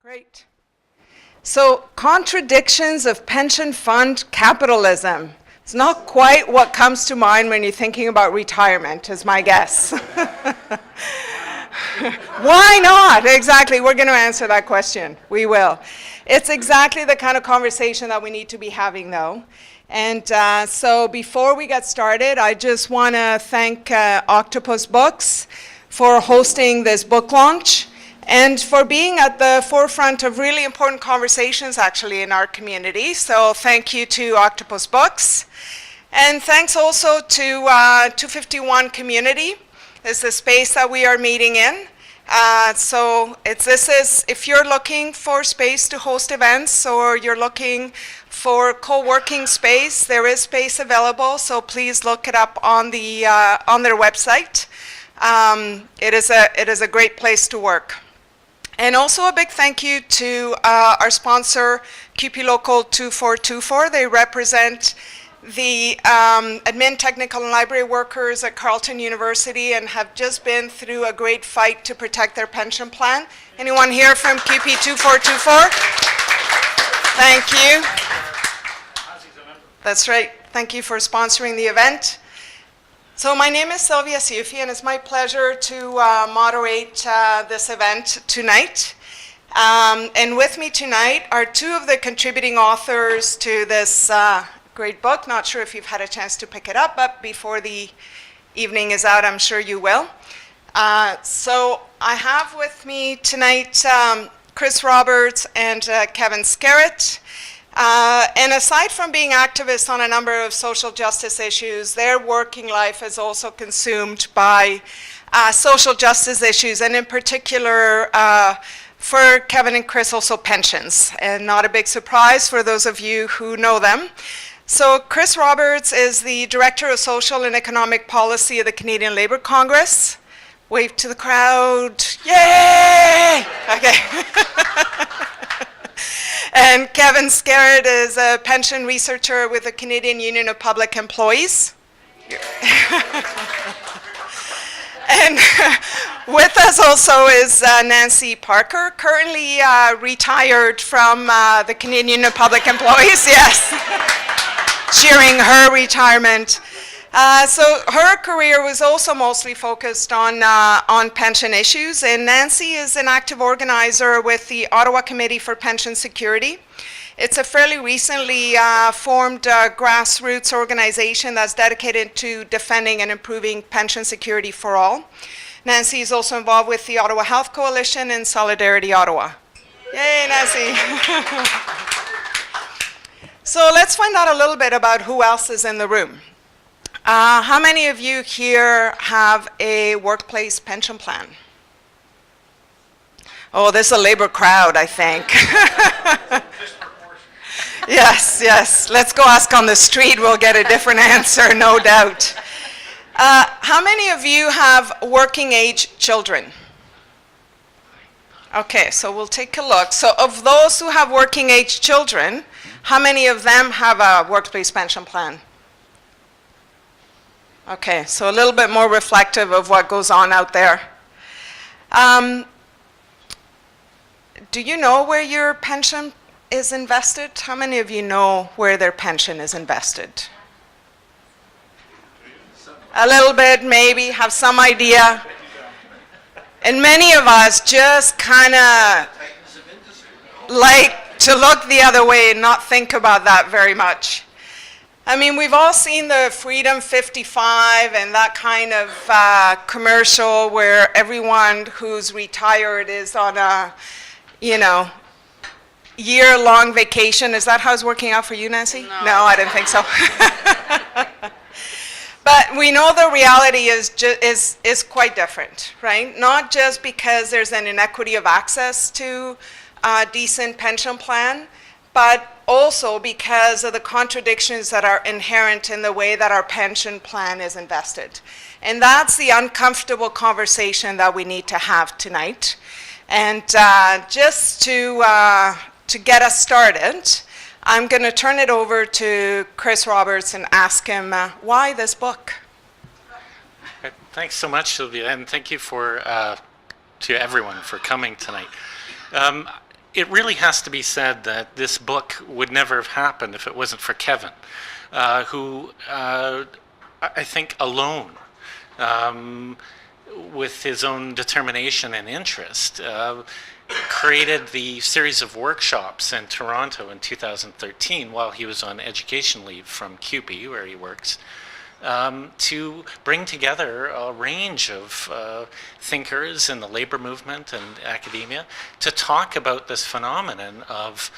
Great. So, contradictions of pension fund capitalism. It's not quite what comes to mind when you're thinking about retirement, is my guess. Why not? Exactly. We're going to answer that question. We will. It's exactly the kind of conversation that we need to be having, though. And so before we get started, I just want to thank Octopus Books for hosting this book launch and for being at the forefront of really important conversations, actually, in our community. So thank you to Octopus Books. And thanks also to 251 Community. It's the space that we are meeting in. If you're looking for space to host events or you're looking for co-working space, there is space available, so please look it up on their website. It is a great place to work. And also a big thank you to our sponsor, QP Local 2424. They represent the admin, technical, and library workers at Carleton University and have just been through a great fight to protect their pension plan. Anyone here from QP 2424? Thank you. That's right. Thank you for sponsoring the event. So my name is Sylvia Sioufi, and it's my pleasure to moderate this event tonight. And with me tonight are two of the contributing authors to this great book. Not sure if you've had a chance to pick it up, but before the evening is out, I'm sure you will. So I have with me tonight Chris Roberts and Kevin Skerrett. And aside from being activists on a number of social justice issues, their working life is also consumed by social justice issues, and in particular, for Kevin and Chris, also pensions. And not a big surprise for those of you who know them. So Chris Roberts is the Director of Social and Economic Policy of the Canadian Labour Congress. Wave to the crowd. Yay! Okay. And Kevin Skerrett is a pension researcher with the Canadian Union of Public Employees. And with us also is Nancy Parker, currently retired from the Canadian Union of Public Employees, yes, cheering her retirement. So her career was also mostly focused on pension issues, and Nancy is an active organizer with the Ottawa Committee for Pension Security. It's a fairly recently formed grassroots organization that's dedicated to defending and improving pension security for all. Nancy is also involved with the Ottawa Health Coalition and Solidarity Ottawa. Yay, Nancy. So let's find out a little bit about who else is in the room. How many of you here have a workplace pension plan? Oh, this is a Labour crowd, I think. Yes, yes. Let's go ask on the street. We'll get a different answer, no doubt. How many of you have working age children? Okay, so we'll take a look. So of those who have working age children, how many of them have a workplace pension plan? Okay, so a little bit more reflective of what goes on out there. Do you know where your pension is invested? How many of you know where their pension is invested? A little bit, maybe, have some idea. And many of us just kind of like to look the other way and not think about that very much. I mean, we've all seen the Freedom 55 and that kind of commercial where everyone who's retired is on a, year-long vacation. Is that how it's working out for you, Nancy? No, I didn't think so. But we know the reality is quite different, right? Not just because there's an inequity of access to a decent pension plan, but also because of the contradictions that are inherent in the way that our pension plan is invested. And that's the uncomfortable conversation that we need to have tonight. And just to get us started, I'm going to turn it over to Chris Roberts and ask him why this book? Thanks so much, Sylvia, and thank you to everyone for coming tonight. it really has to be said that this book would never have happened if it wasn't for Kevin, who I think alone, with his own determination and interest, created the series of workshops in Toronto in 2013 while he was on education leave from CUPE, where he works, to bring together a range of thinkers in the labor movement and academia to talk about this phenomenon of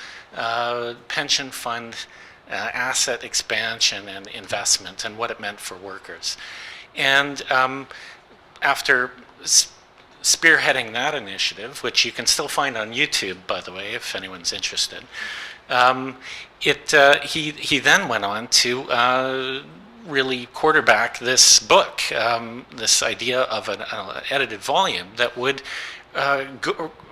pension fund asset expansion and investment and what it meant for workers. And after spearheading that initiative, which you can still find on YouTube, by the way, if anyone's interested, he then went on to really quarterback this book, this idea of an edited volume that would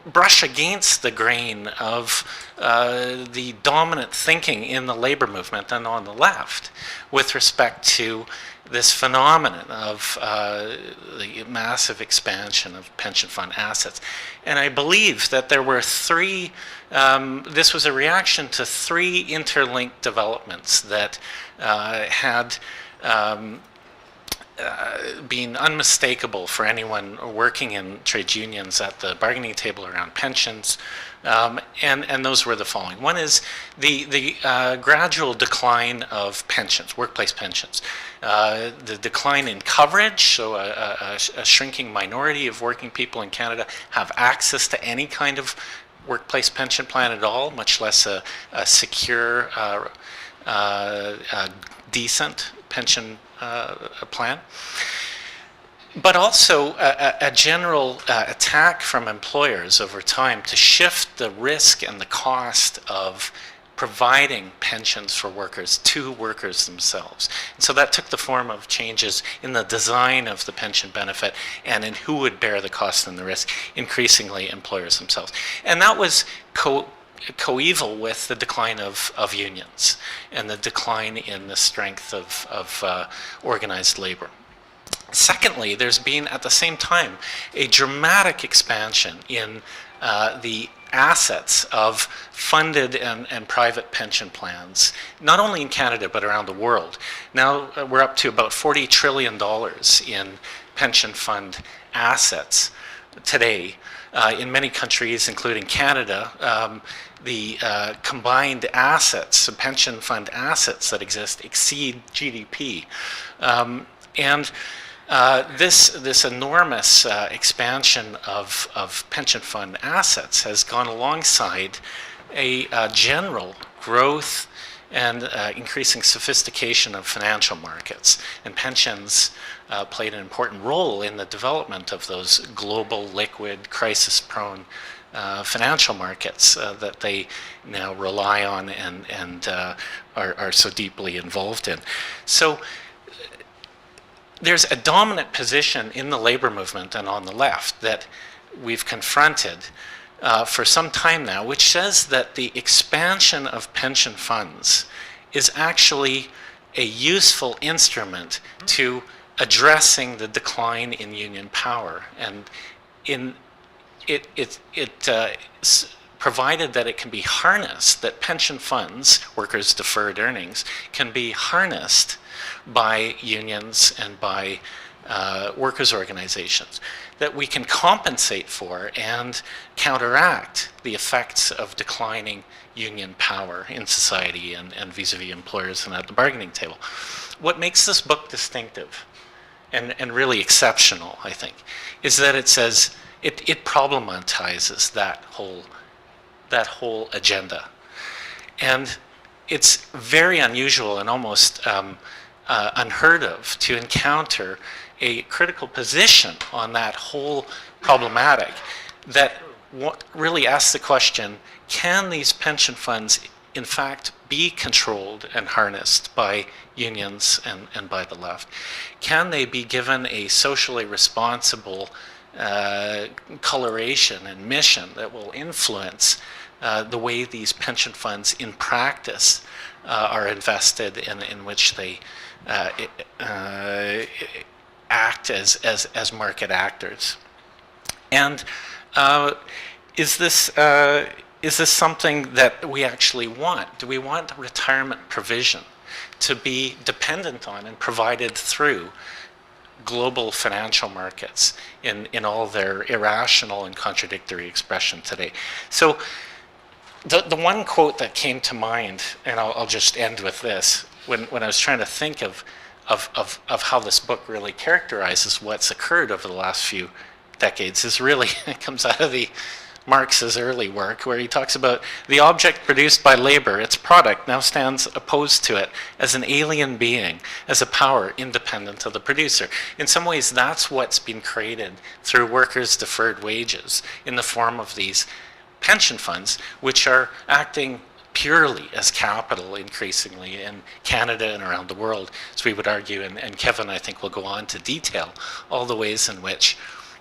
brush against the grain of the dominant thinking in the labor movement and on the left with respect to this phenomenon of the massive expansion of pension fund assets. And I believe that there were three, this was a reaction to three interlinked developments that had been unmistakable for anyone working in trade unions at the bargaining table around pensions, and those were the following. One is the gradual decline of pensions, workplace pensions. The decline in coverage, so a shrinking minority of working people in Canada have access to any kind of workplace pension plan at all, much less a secure, decent pension plan. But also a general attack from employers over time to shift the risk and the cost of providing pensions for workers to workers themselves. And so that took the form of changes in the design of the pension benefit and in who would bear the cost and the risk, increasingly employers themselves. And that was coeval with the decline of unions and the decline in the strength of organized labor. Secondly, there's been at the same time a dramatic expansion in the assets of funded and private pension plans, not only in Canada but around the world. Now we're up to about $40 trillion in pension fund assets today. In many countries, including Canada, the combined assets, the pension fund assets that exist, exceed GDP. This enormous expansion of pension fund assets has gone alongside a general growth and increasing sophistication of financial markets. And pensions played an important role in the development of those global, liquid, crisis-prone financial markets that they now rely on and are so deeply involved in. So there's a dominant position in the labor movement and on the left that we've confronted for some time now, which says that the expansion of pension funds is actually a useful instrument to addressing the decline in union power. And provided that it can be harnessed, that pension funds, workers' deferred earnings, can be harnessed by unions and by workers' organizations, that we can compensate for and counteract the effects of declining union power in society and vis-a-vis employers and at the bargaining table. What makes this book distinctive and really exceptional, I think, is that it says, it problematizes that whole agenda. And it's very unusual and almost unheard of to encounter a critical position on that whole problematic that really asks the question, can these pension funds in fact be controlled and harnessed by unions and by the left? Can they be given a socially responsible coloration and mission that will influence the way these pension funds in practice are invested in which they act as market actors? And is this is this something that we actually want? Do we want retirement provision to be dependent on and provided through global financial markets in all their irrational and contradictory expression today? So the one quote that came to mind, and I'll just end with this, when I was trying to think of how this book really characterizes what's occurred over the last few decades, is really, it comes out of Marx's early work, where he talks about the object produced by labor, its product, now stands opposed to it as an alien being, as a power independent of the producer. In some ways, that's what's been created through workers' deferred wages in the form of these pension funds, which are acting purely as capital increasingly in Canada and around the world, as we would argue, and Kevin, I think, will go on to detail all the ways in which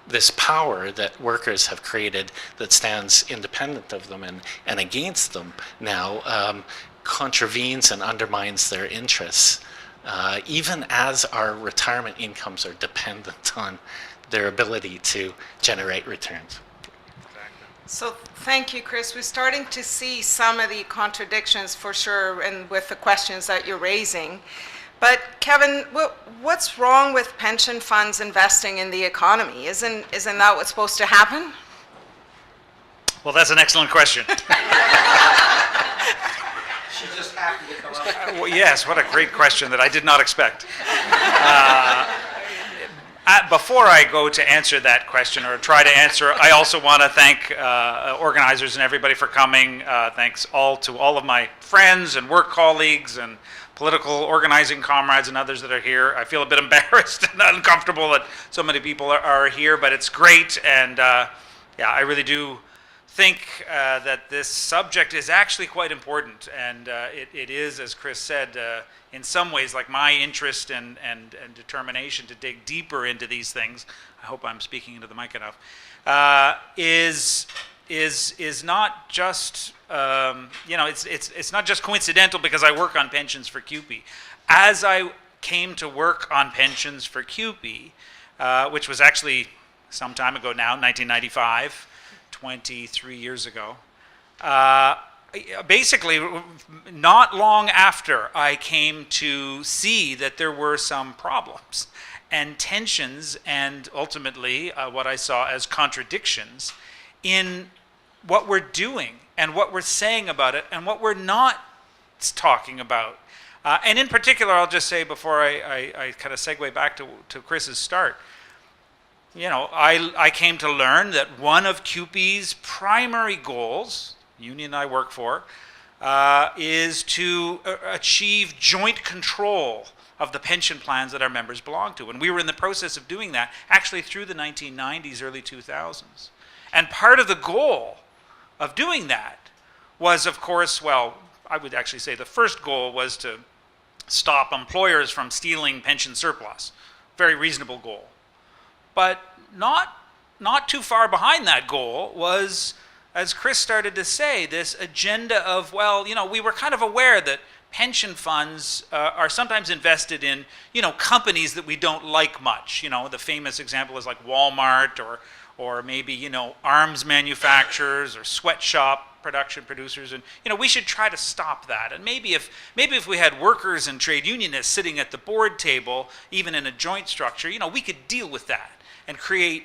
this power that workers have created that stands independent of them and against them now contravenes and undermines their interests, even as our retirement incomes are dependent on their ability to generate returns. So thank you, Chris. We're starting to see some of the contradictions for sure, and with the questions that you're raising. But Kevin, what's wrong with pension funds investing in the economy? Isn't that what's supposed to happen? Well, that's an excellent question. She just happened to come up. Well, yes, what a great question that I did not expect. Before I go to answer that question, or try to answer, I also want to thank organizers and everybody for coming. Thanks to all of my friends and work colleagues and political organizing comrades and others that are here. I feel a bit embarrassed and uncomfortable that so many people are here, but it's great. And yeah, I really do think that this subject is actually quite important. And it is, as Chris said, in some ways like my interest and determination to dig deeper into these things. I hope I'm speaking into the mic enough. Is not just it's not just coincidental because I work on pensions for CUPE. As I came to work on pensions for CUPE, which was actually some time ago now, 1995, 23 years ago, basically not long after I came to see that there were some problems and tensions and ultimately what I saw as contradictions in what we're doing and what we're saying about it and what we're not talking about. And in particular, I'll just say before I kind of segue back to Chris's start, I came to learn that one of CUPE's primary goals, union I work for, is to achieve joint control of the pension plans that our members belong to. And we were in the process of doing that actually through the 1990s, early 2000s. And part of the goal of doing that was, of course, well, I would actually say the first goal was to stop employers from stealing pension surplus. Very reasonable goal. But not too far behind that goal was, as Chris started to say, this agenda of, well, we were kind of aware that pension funds are sometimes invested in, companies that we don't like much. The famous example is like Walmart or maybe, arms manufacturers or sweatshop production producers. And, we should try to stop that. And maybe if we had workers and trade unionists sitting at the board table, even in a joint structure, we could deal with that and create,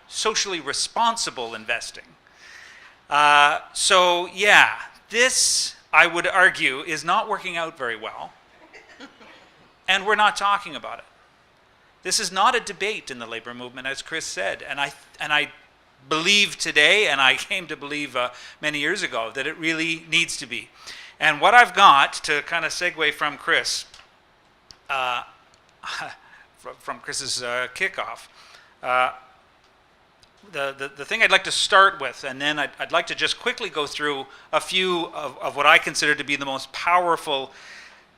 socially responsible investing. So yeah, this, I would argue, is not working out very well, and we're not talking about it. This is not a debate in the labor movement, as Chris said, and I believe today, and I came to believe many years ago, that it really needs to be. And what I've got, to kind of segue from Chris, from Chris's kickoff, the thing I'd like to start with, and then I'd like to just quickly go through a few of what I consider to be the most powerful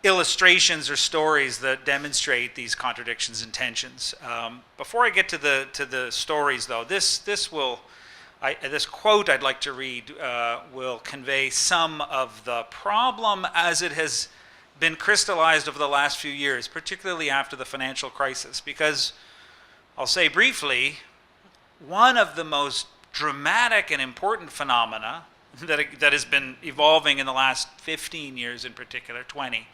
illustrations or stories that demonstrate these contradictions and tensions. Before I get to the stories, though, this quote I'd like to read will convey some of the problem as it has been crystallized over the last few years, particularly after the financial crisis, because I'll say briefly, one of the most dramatic and important phenomena that has been evolving in the last 15 years in particular, 20,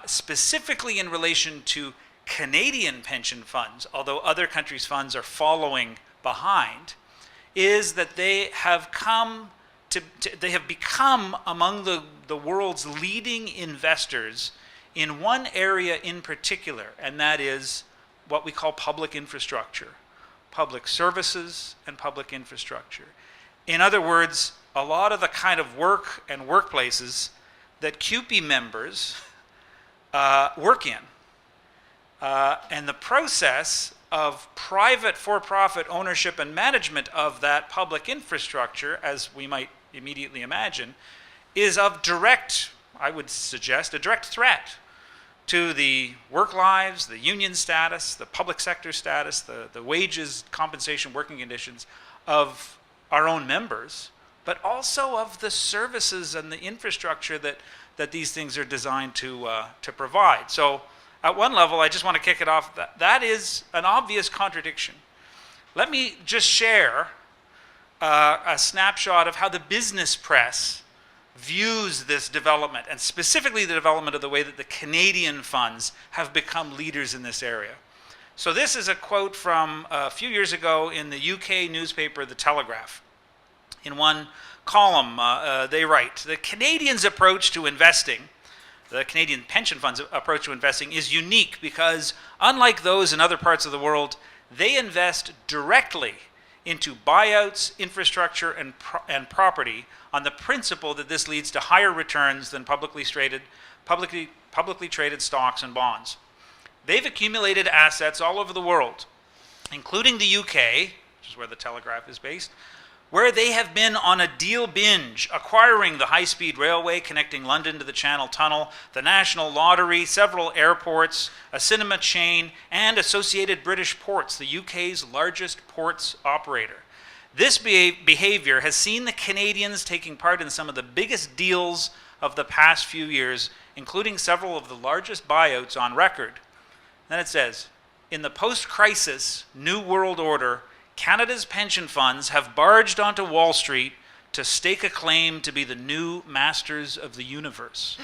specifically in relation to Canadian pension funds, although other countries' funds are following behind, is that they have become among the world's leading investors in one area in particular, and that is what we call public infrastructure, public services and public infrastructure. In other words, a lot of the kind of work and workplaces that CUPE members work in. And the process of private for-profit ownership and management of that public infrastructure, as we might immediately imagine, is of direct, I would suggest, a direct threat to the work lives, the union status, the public sector status, the wages, compensation, working conditions of our own members, but also of the services and the infrastructure that these things are designed to provide. So at one level, I just want to kick it off. That is an obvious contradiction. Let me just share a snapshot of how the business press views this development, and specifically the development of the way that the Canadian funds have become leaders in this area. So this is a quote from a few years ago in the UK newspaper, The Telegraph. In one column, they write, "The Canadians' approach to investing, the Canadian pension funds' approach to investing, is unique because, unlike those in other parts of the world, they invest directly into buyouts, infrastructure, and property on the principle that this leads to higher returns than publicly traded stocks and bonds. They've accumulated assets all over the world, including the UK, which is where the Telegraph is based, where they have been on a deal binge, acquiring the high-speed railway connecting London to the Channel Tunnel, the National Lottery, several airports, a cinema chain, and Associated British Ports, the UK's largest ports operator. This behavior has seen the Canadians taking part in some of the biggest deals of the past few years, including several of the largest buyouts on record." Then it says, "In the post-crisis New World Order, Canada's pension funds have barged onto Wall Street to stake a claim to be the new masters of the universe."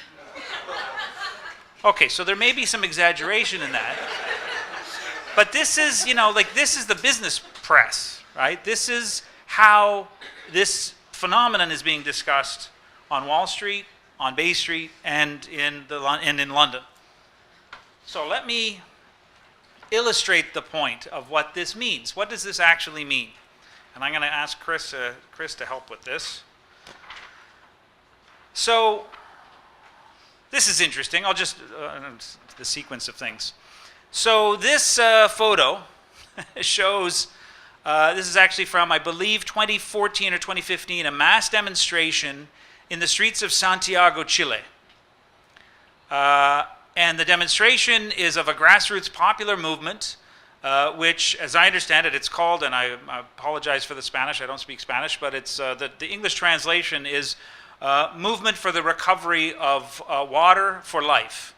Okay, so there may be some exaggeration in that. But this is, this is the business press, right? This is how this phenomenon is being discussed on Wall Street, on Bay Street, and in London. So let me illustrate the point of what this means. What does this actually mean? And I'm going to ask Chris to help with this. So this is interesting. I'll just the sequence of things. So this photo shows, this is actually from, I believe, 2014 or 2015, a mass demonstration in the streets of Santiago, Chile. And the demonstration is of a grassroots popular movement, which, as I understand it, it's called, and I apologize for the Spanish, I don't speak Spanish, but it's the English translation is Movement for the Recovery of Water for Life.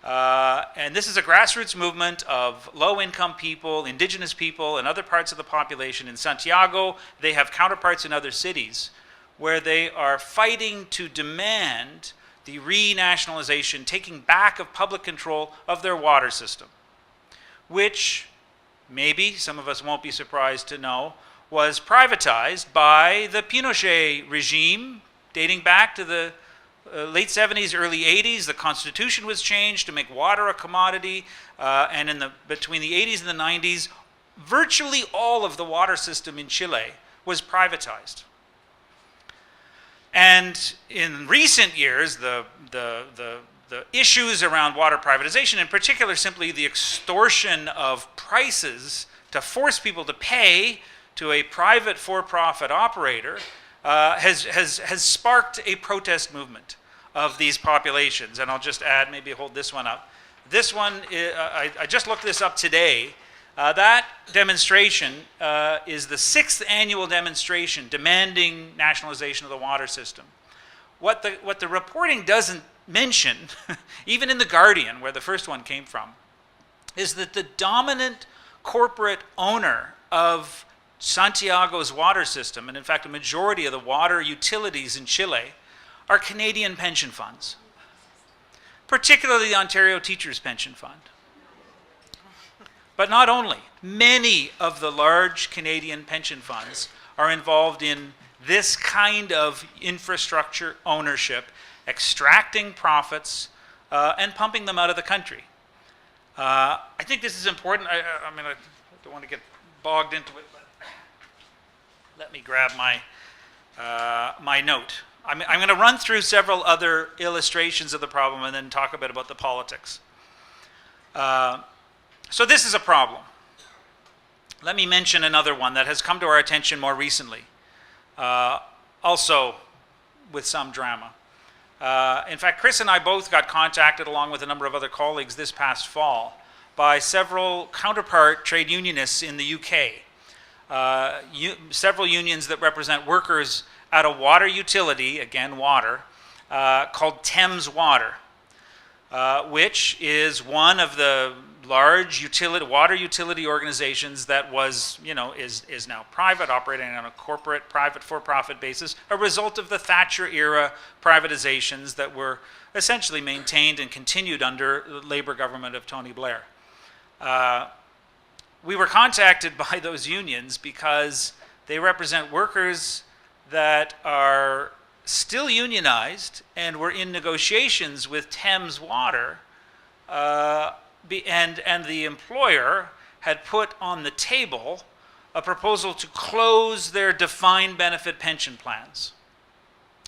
And this is a grassroots movement of low-income people, indigenous people, and other parts of the population in Santiago. They have counterparts in other cities where they are fighting to demand the renationalization, taking back of public control of their water system, which maybe some of us won't be surprised to know was privatized by the Pinochet regime dating back to the late 70s, early 80s. The Constitution was changed to make water a commodity, and between the 80s and the 90s, virtually all of the water system in Chile was privatized. And in recent years, the issues around water privatization, in particular simply the extortion of prices to force people to pay to a private for-profit operator, has sparked a protest movement of these populations. And I'll just add, maybe hold this one up. This one, I just looked this up today. That demonstration is the 6th annual demonstration demanding nationalization of the water system. What the reporting doesn't mention, even in The Guardian, where the first one came from, is that the dominant corporate owner of Santiago's water system, and in fact a majority of the water utilities in Chile, are Canadian pension funds, particularly the Ontario Teachers' Pension Fund. But not only. Many of the large Canadian pension funds are involved in this kind of infrastructure ownership, extracting profits and pumping them out of the country. I think this is important. I mean, I don't want to get bogged into it, but let me grab my, my note. I'm going to run through several other illustrations of the problem and then talk a bit about the politics. So this is a problem. Let me mention another one that has come to our attention more recently, also with some drama. In fact, Chris and I both got contacted, along with a number of other colleagues this past fall, by several counterpart trade unionists in the UK. Several unions that represent workers at a water utility, again water, called Thames Water, which is one of the large water utility organizations that was, is now private, operating on a corporate, private for-profit basis, a result of the Thatcher era privatizations that were essentially maintained and continued under the Labour government of Tony Blair. We were contacted by those unions because they represent workers that are still unionized and were in negotiations with Thames Water, and the employer had put on the table a proposal to close their defined benefit pension plans.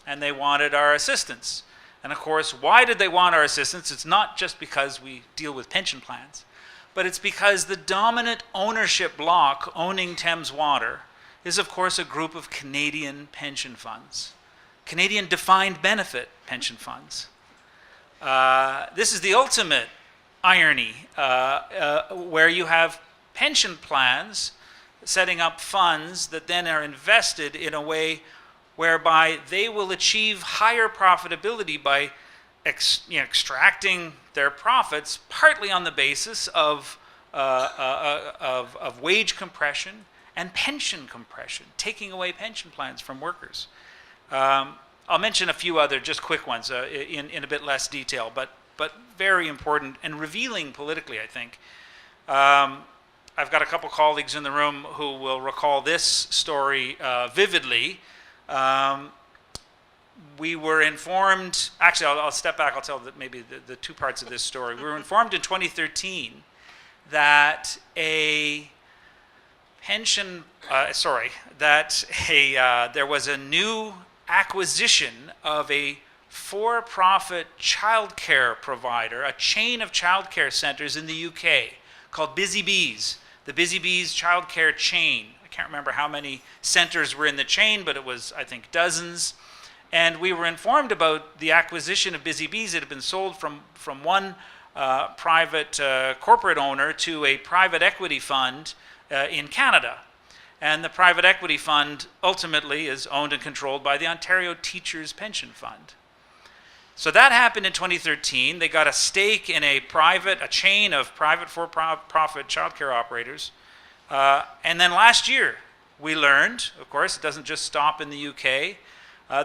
And they wanted our assistance. And of course, why did they want our assistance? It's not just because we deal with pension plans, but it's because the dominant ownership block owning Thames Water is, of course, a group of Canadian pension funds, Canadian defined benefit pension funds. This is the ultimate irony, where you have pension plans setting up funds that then are invested in a way whereby they will achieve higher profitability by extracting their profits partly on the basis of wage compression and pension compression, taking away pension plans from workers. I'll mention a few other just quick ones in a bit less detail, but very important and revealing politically, I think. I've got a couple colleagues in the room who will recall this story vividly. We were informed, actually I'll step back, I'll tell maybe the two parts of this story. We were informed in 2013 that there was a new acquisition of a for-profit childcare provider, a chain of childcare centers in the UK called Busy Bees, the Busy Bees childcare chain. I can't remember how many centers were in the chain, but it was, I think, dozens. And we were informed about the acquisition of Busy Bees. It had been sold from one private corporate owner to a private equity fund in Canada. And the private equity fund ultimately is owned and controlled by the Ontario Teachers' Pension Fund. So that happened in 2013. They got a stake in a chain of private for-profit childcare operators. And then last year, we learned, of course, it doesn't just stop in the UK.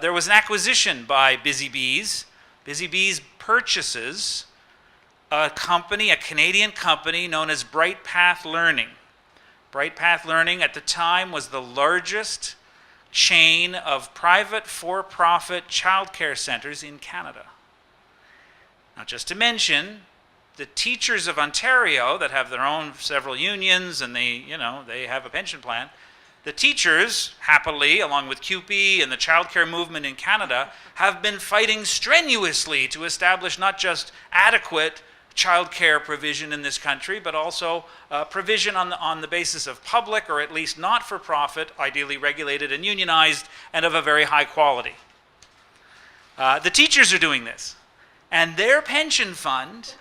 There was an acquisition by Busy Bees. Busy Bees purchases a company, a Canadian company known as Bright Path Learning. Bright Path Learning at the time was the largest chain of private for-profit childcare centers in Canada. Now, just to mention, the teachers of Ontario that have their own several unions and they have a pension plan, the teachers, happily, along with CUPE and the childcare movement in Canada, have been fighting strenuously to establish not just adequate childcare provision in this country, but also provision on the basis of public or at least not-for-profit, ideally regulated and unionized, and of a very high quality. The teachers are doing this, and their pension fund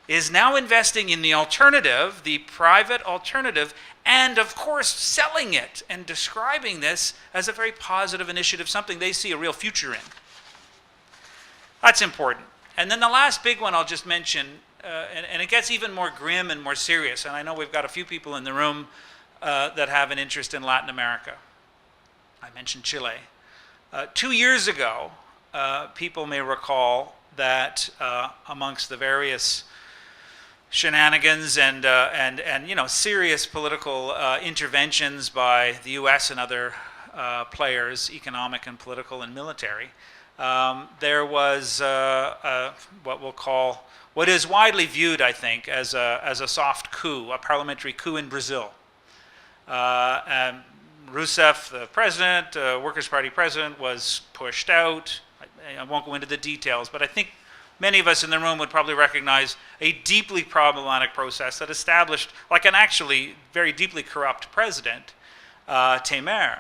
is now investing in the alternative, the private alternative, and of course selling it and describing this as a very positive initiative, something they see a real future in. That's important. And then the last big one I'll just mention, and it gets even more grim and more serious, and I know we've got a few people in the room that have an interest in Latin America. I mentioned Chile. 2 years ago, people may recall that amongst the various shenanigans and serious political interventions by the U.S. and other players, economic and political and military, there was what is widely viewed, I think, as a soft coup, a parliamentary coup in Brazil. Rousseff, the president, Workers' Party president, was pushed out. I won't go into the details, but I think many of us in the room would probably recognize a deeply problematic process that established, like an actually very deeply corrupt president, Temer,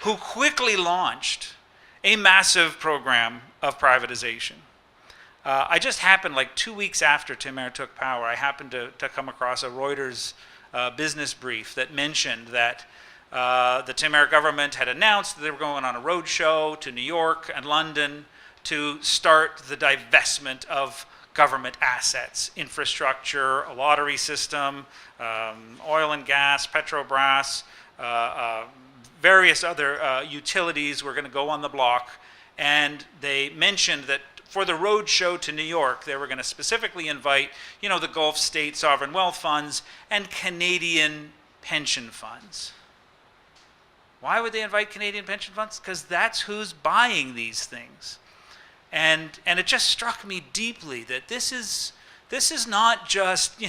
who quickly launched a massive program of privatization. I just happened, like 2 weeks after Temer took power, I happened to come across a Reuters business brief that mentioned that the Temer government had announced that they were going on a road show to New York and London to start the divestment of government assets, infrastructure, a lottery system, oil and gas, Petrobras, various other utilities were going to go on the block. And they mentioned that for the road show to New York, they were going to specifically invite, the Gulf state sovereign wealth funds and Canadian pension funds. Why would they invite Canadian pension funds? Because that's who's buying these things. And it just struck me deeply that this is not just,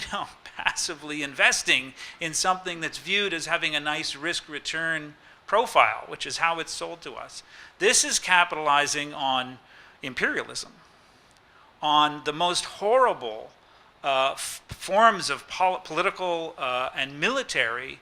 passively investing in something that's viewed as having a nice risk-return profile, which is how it's sold to us. This is capitalizing on imperialism, on the most horrible forms of political and military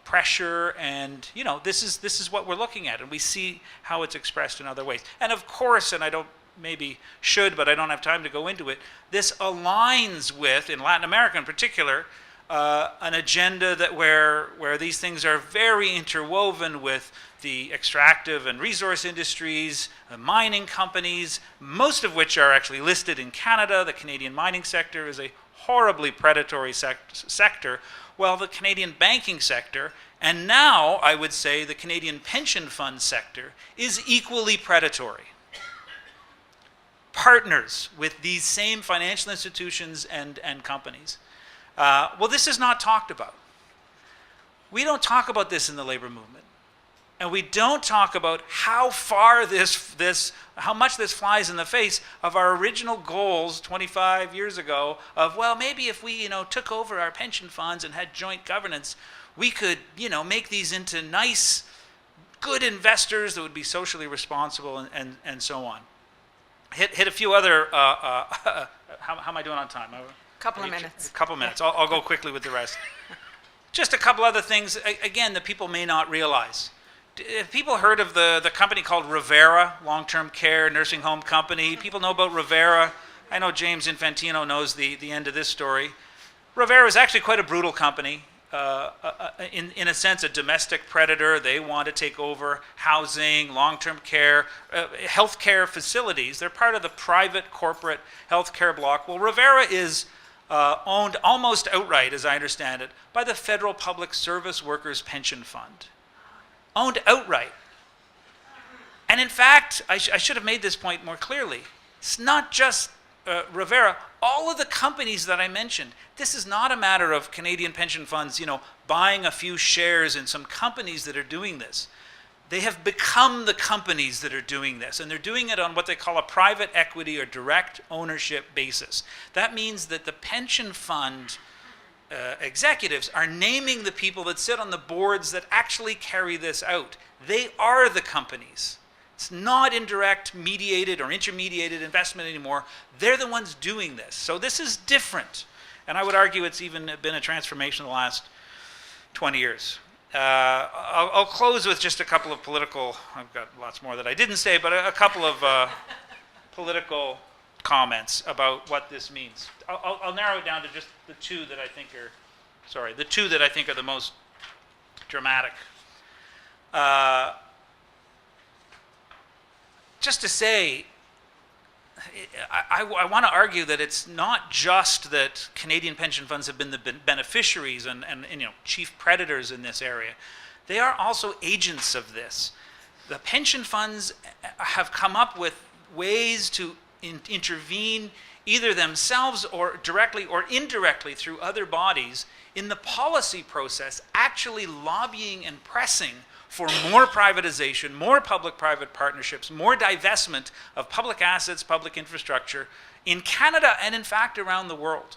pressure, and this is what we're looking at, and we see how it's expressed in other ways. And of course, and I don't maybe should, but I don't have time to go into it, this aligns with, in Latin America in particular, an agenda that where these things are very interwoven with the extractive and resource industries, mining companies, most of which are actually listed in Canada. The Canadian mining sector is a horribly predatory sector, while the Canadian banking sector, and now I would say the Canadian pension fund sector, is equally predatory. Partners with these same financial institutions and companies. Well, this is not talked about. We don't talk about this in the labor movement. And we don't talk about how far how much this flies in the face of our original goals 25 years ago of, well, maybe if we, took over our pension funds and had joint governance, we could, make these into nice, good investors that would be socially responsible and so on. Hit a few other, how am I doing on time? Couple of minutes. A couple minutes. I'll go quickly with the rest. Just a couple other things, again, that people may not realize. Have people heard of the company called Rivera, long-term care nursing home company? People know about Rivera. I know James Infantino knows the end of this story. Rivera is actually quite a brutal company. In a sense, a domestic predator. They want to take over housing, long-term care, healthcare facilities. They're part of the private corporate healthcare block. Well, Rivera is owned almost outright, as I understand it, by the Federal Public Service Workers Pension Fund. Owned outright. And in fact, I should have made this point more clearly. It's not just Rivera. All of the companies that I mentioned, this is not a matter of Canadian pension funds, buying a few shares in some companies that are doing this. They have become the companies that are doing this, and they're doing it on what they call a private equity or direct ownership basis. That means that the pension fund executives are naming the people that sit on the boards that actually carry this out. They are the companies. It's not indirect, mediated, or intermediated investment anymore. They're the ones doing this. So this is different. And I would argue it's even been a transformation in the last 20 years. I'll close with just a couple of political, I've got lots more that I didn't say, but a couple of political comments about what this means. I'll narrow it down to just the two that I think are the most dramatic. Just to say, I want to argue that it's not just that Canadian pension funds have been the beneficiaries and chief predators in this area. They are also agents of this. The pension funds have come up with ways to intervene either themselves or directly or indirectly through other bodies in the policy process, actually lobbying and pressing for more privatization, more public-private partnerships, more divestment of public assets, public infrastructure in Canada and in fact around the world.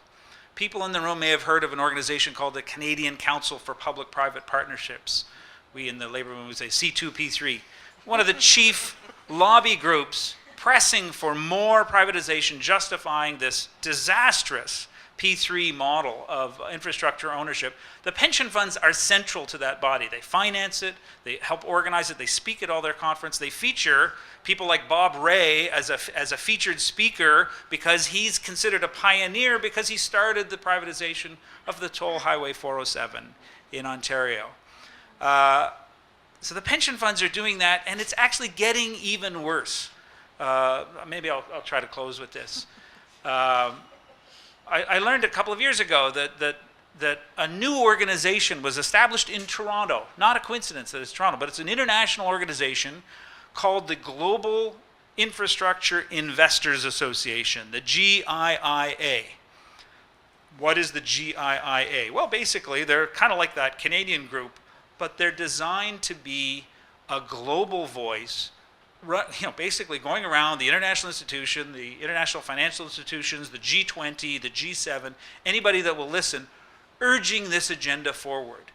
People in the room may have heard of an organization called the Canadian Council for Public-Private Partnerships. We in the labor movement would say C2P3. One of the chief lobby groups pressing for more privatization, justifying this disastrous P3 model of infrastructure ownership. The pension funds are central to that body. They finance it, they help organize it, they speak at all their conferences, they feature people like Bob Ray as a featured speaker because he's considered a pioneer because he started the privatization of the toll highway 407 in Ontario. So the pension funds are doing that, and it's actually getting even worse. Maybe I'll try to close with this. I learned a couple of years ago that a new organization was established in Toronto. Not a coincidence that it's Toronto, but it's an international organization called the Global Infrastructure Investors Association, the GIIA. What is the GIIA? Well, basically, they're kind of like that Canadian group, but they're designed to be a global voice, basically going around the international institution, the international financial institutions, the G20, the G7, anybody that will listen, urging this agenda forward,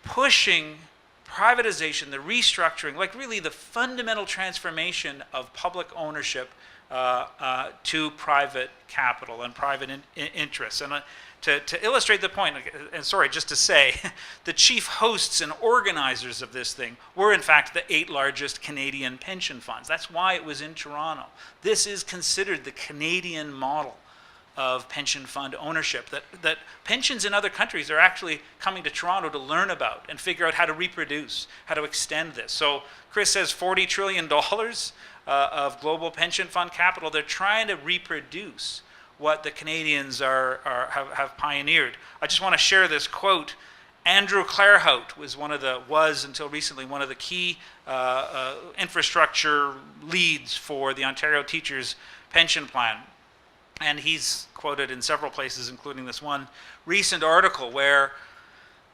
pushing privatization, the restructuring, like really the fundamental transformation of public ownership to private capital and private interests. And to illustrate the point, and sorry, just to say, the chief hosts and organizers of this thing were in fact the 8 largest Canadian pension funds. That's why it was in Toronto. This is considered the Canadian model of pension fund ownership, that pensions in other countries are actually coming to Toronto to learn about and figure out how to reproduce, how to extend this. So Chris says $40 trillion of global pension fund capital. They're trying to reproduce what the Canadians have pioneered. I just want to share this quote. Andrew Claerhout was until recently one of the key infrastructure leads for the Ontario Teachers Pension Plan. And he's quoted in several places, including this one recent article where,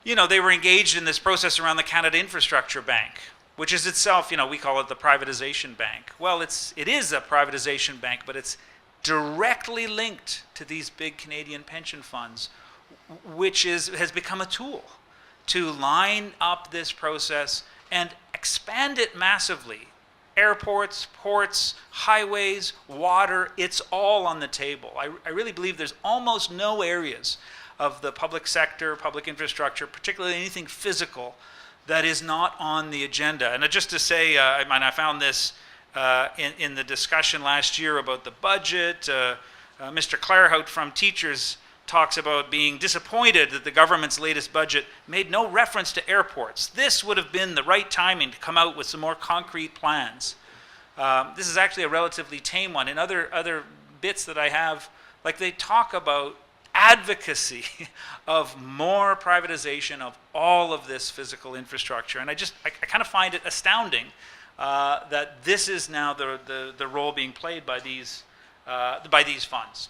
they were engaged in this process around the Canada Infrastructure Bank, which is itself, we call it the privatization bank. Well, it is a privatization bank, but it's directly linked to these big Canadian pension funds, which has become a tool to line up this process and expand it massively. Airports, ports, highways, water, it's all on the table. I really believe there's almost no areas of the public sector, public infrastructure, particularly anything physical, that is not on the agenda. And just to say, I found this in the discussion last year about the budget. Mr. Claerhout from Teachers talks about being disappointed that the government's latest budget made no reference to airports. This would have been the right timing to come out with some more concrete plans. This is actually a relatively tame one. In other bits that I have, like they talk about advocacy of more privatization of all of this physical infrastructure. And I kind of find it astounding that this is now the role being played by these funds.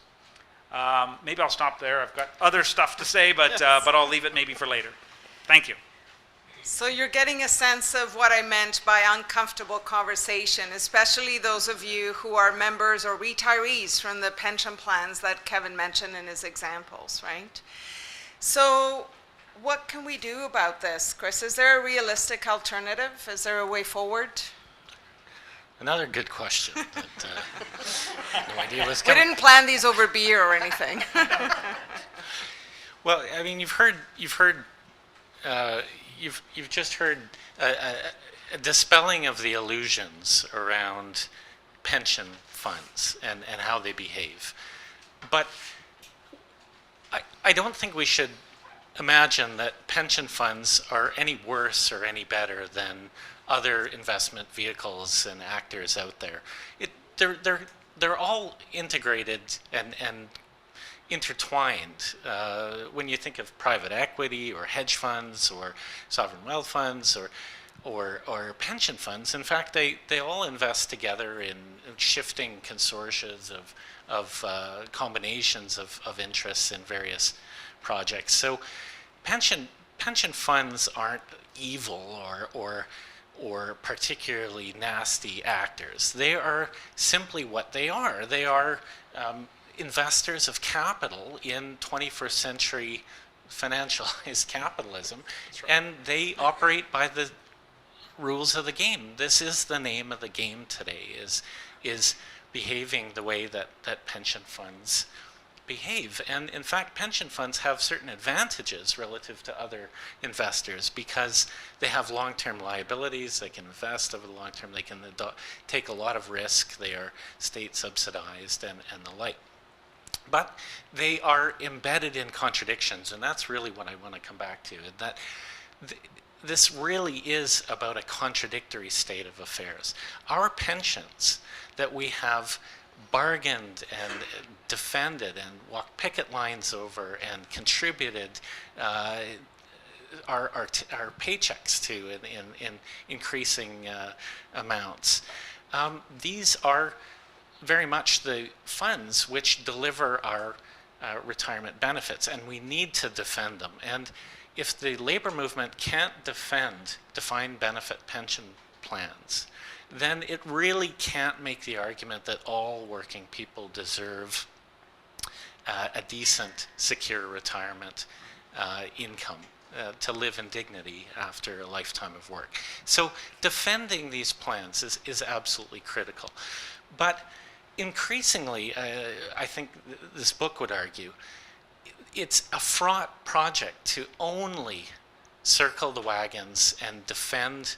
Maybe I'll stop there. I've got other stuff to say, but I'll leave it maybe for later. Thank you. So you're getting a sense of what I meant by uncomfortable conversation, especially those of you who are members or retirees from the pension plans that Kevin mentioned in his examples, right? So what can we do about this, Chris? Is there a realistic alternative? Is there a way forward? Another good question. That, no idea what's We coming. didn't plan these over beer or anything. Well, I mean, you've just heard a dispelling of the illusions around pension funds and how they behave. But I don't think we should imagine that pension funds are any worse or any better than other investment vehicles and actors out there. they're all integrated and intertwined. When you think of private equity or hedge funds or sovereign wealth funds or pension funds, in fact, they all invest together in shifting consortia of combinations of interests in various projects. So pension funds aren't evil or particularly nasty actors. They are simply what they are. They are investors of capital in 21st century financialized capitalism, and they operate by the rules of the game. This is the name of the game today, is behaving the way that pension funds behave. And in fact, pension funds have certain advantages relative to other investors because they have long-term liabilities. They can invest over the long term. They can take a lot of risk. They are state subsidized and the like. But they are embedded in contradictions, and that's really what I want to come back to. That this really is about a contradictory state of affairs. Our pensions that we have bargained and defended and walked picket lines over and contributed our paychecks to in increasing amounts. These are very much the funds which deliver our retirement benefits, and we need to defend them. And if the labor movement can't defend defined benefit pension plans, then it really can't make the argument that all working people deserve a decent, secure retirement income to live in dignity after a lifetime of work. So defending these plans is absolutely critical. But increasingly, I think this book would argue, it's a fraught project to only circle the wagons and defend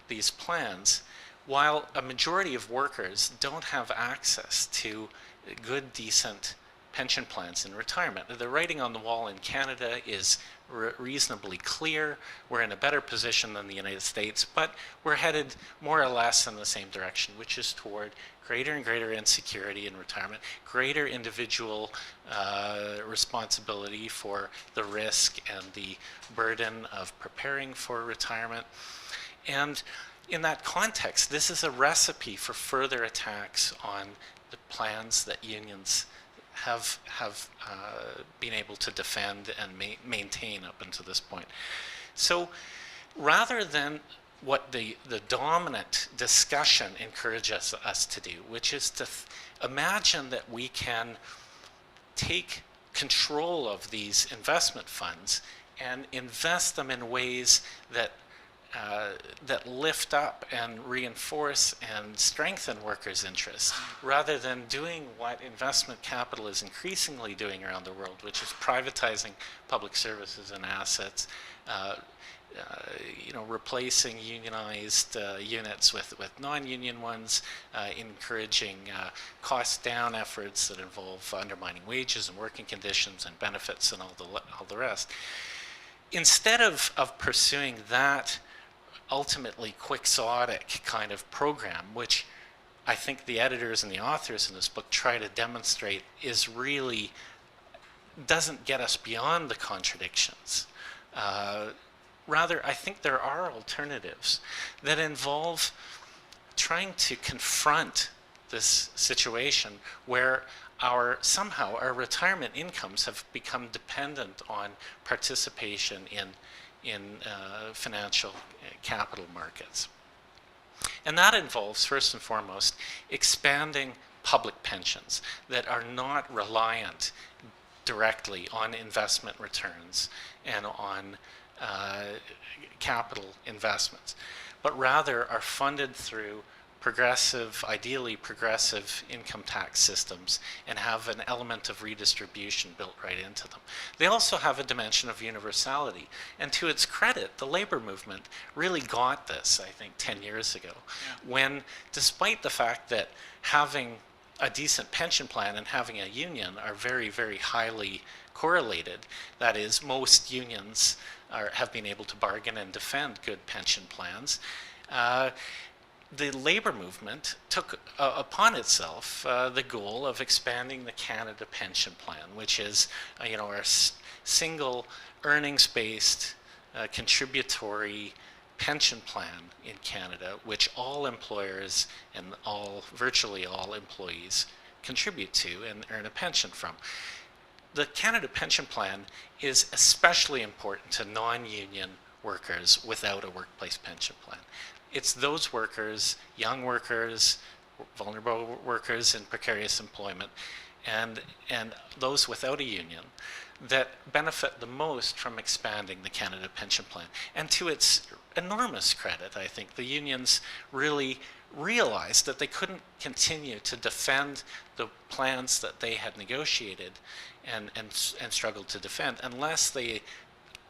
these plans while a majority of workers don't have access to good, decent pension plans in retirement. The writing on the wall in Canada is reasonably clear. We're in a better position than the United States, but we're headed more or less in the same direction, which is toward greater and greater insecurity in retirement, greater individual responsibility for the risk and the burden of preparing for retirement. And in that context, this is a recipe for further attacks on the plans that unions have been able to defend and maintain up until this point. So rather than what the dominant discussion encourages us to do, which is to imagine that we can take control of these investment funds and invest them in ways that lift up and reinforce and strengthen workers' interests, rather than doing what investment capital is increasingly doing around the world, which is privatizing public services and assets, replacing unionized units with non-union ones, encouraging cost-down efforts that involve undermining wages and working conditions and benefits and all the rest. Instead of pursuing that ultimately quixotic kind of program, which I think the editors and the authors in this book try to demonstrate is really doesn't get us beyond the contradictions. Rather, I think there are alternatives that involve trying to confront this situation where somehow our retirement incomes have become dependent on participation in financial capital markets. And that involves, first and foremost, expanding public pensions that are not reliant directly on investment returns and on capital investments, but rather are funded through ideally progressive income tax systems and have an element of redistribution built right into them. They also have a dimension of universality. And to its credit, the labor movement really got this, I think, 10 years ago, when despite the fact that having a decent pension plan and having a union are very, very highly correlated, that is, most unions have been able to bargain and defend good pension plans, the labor movement took upon itself the goal of expanding the Canada Pension Plan, which is our single earnings-based contributory pension plan in Canada, which all employers and virtually all employees contribute to and earn a pension from. The Canada Pension Plan is especially important to non-union workers without a workplace pension plan. It's those workers, young workers, vulnerable workers in precarious employment, and those without a union that benefit the most from expanding the Canada Pension Plan. And to its enormous credit, I think, the unions really realized that they couldn't continue to defend the plans that they had negotiated and struggled to defend unless they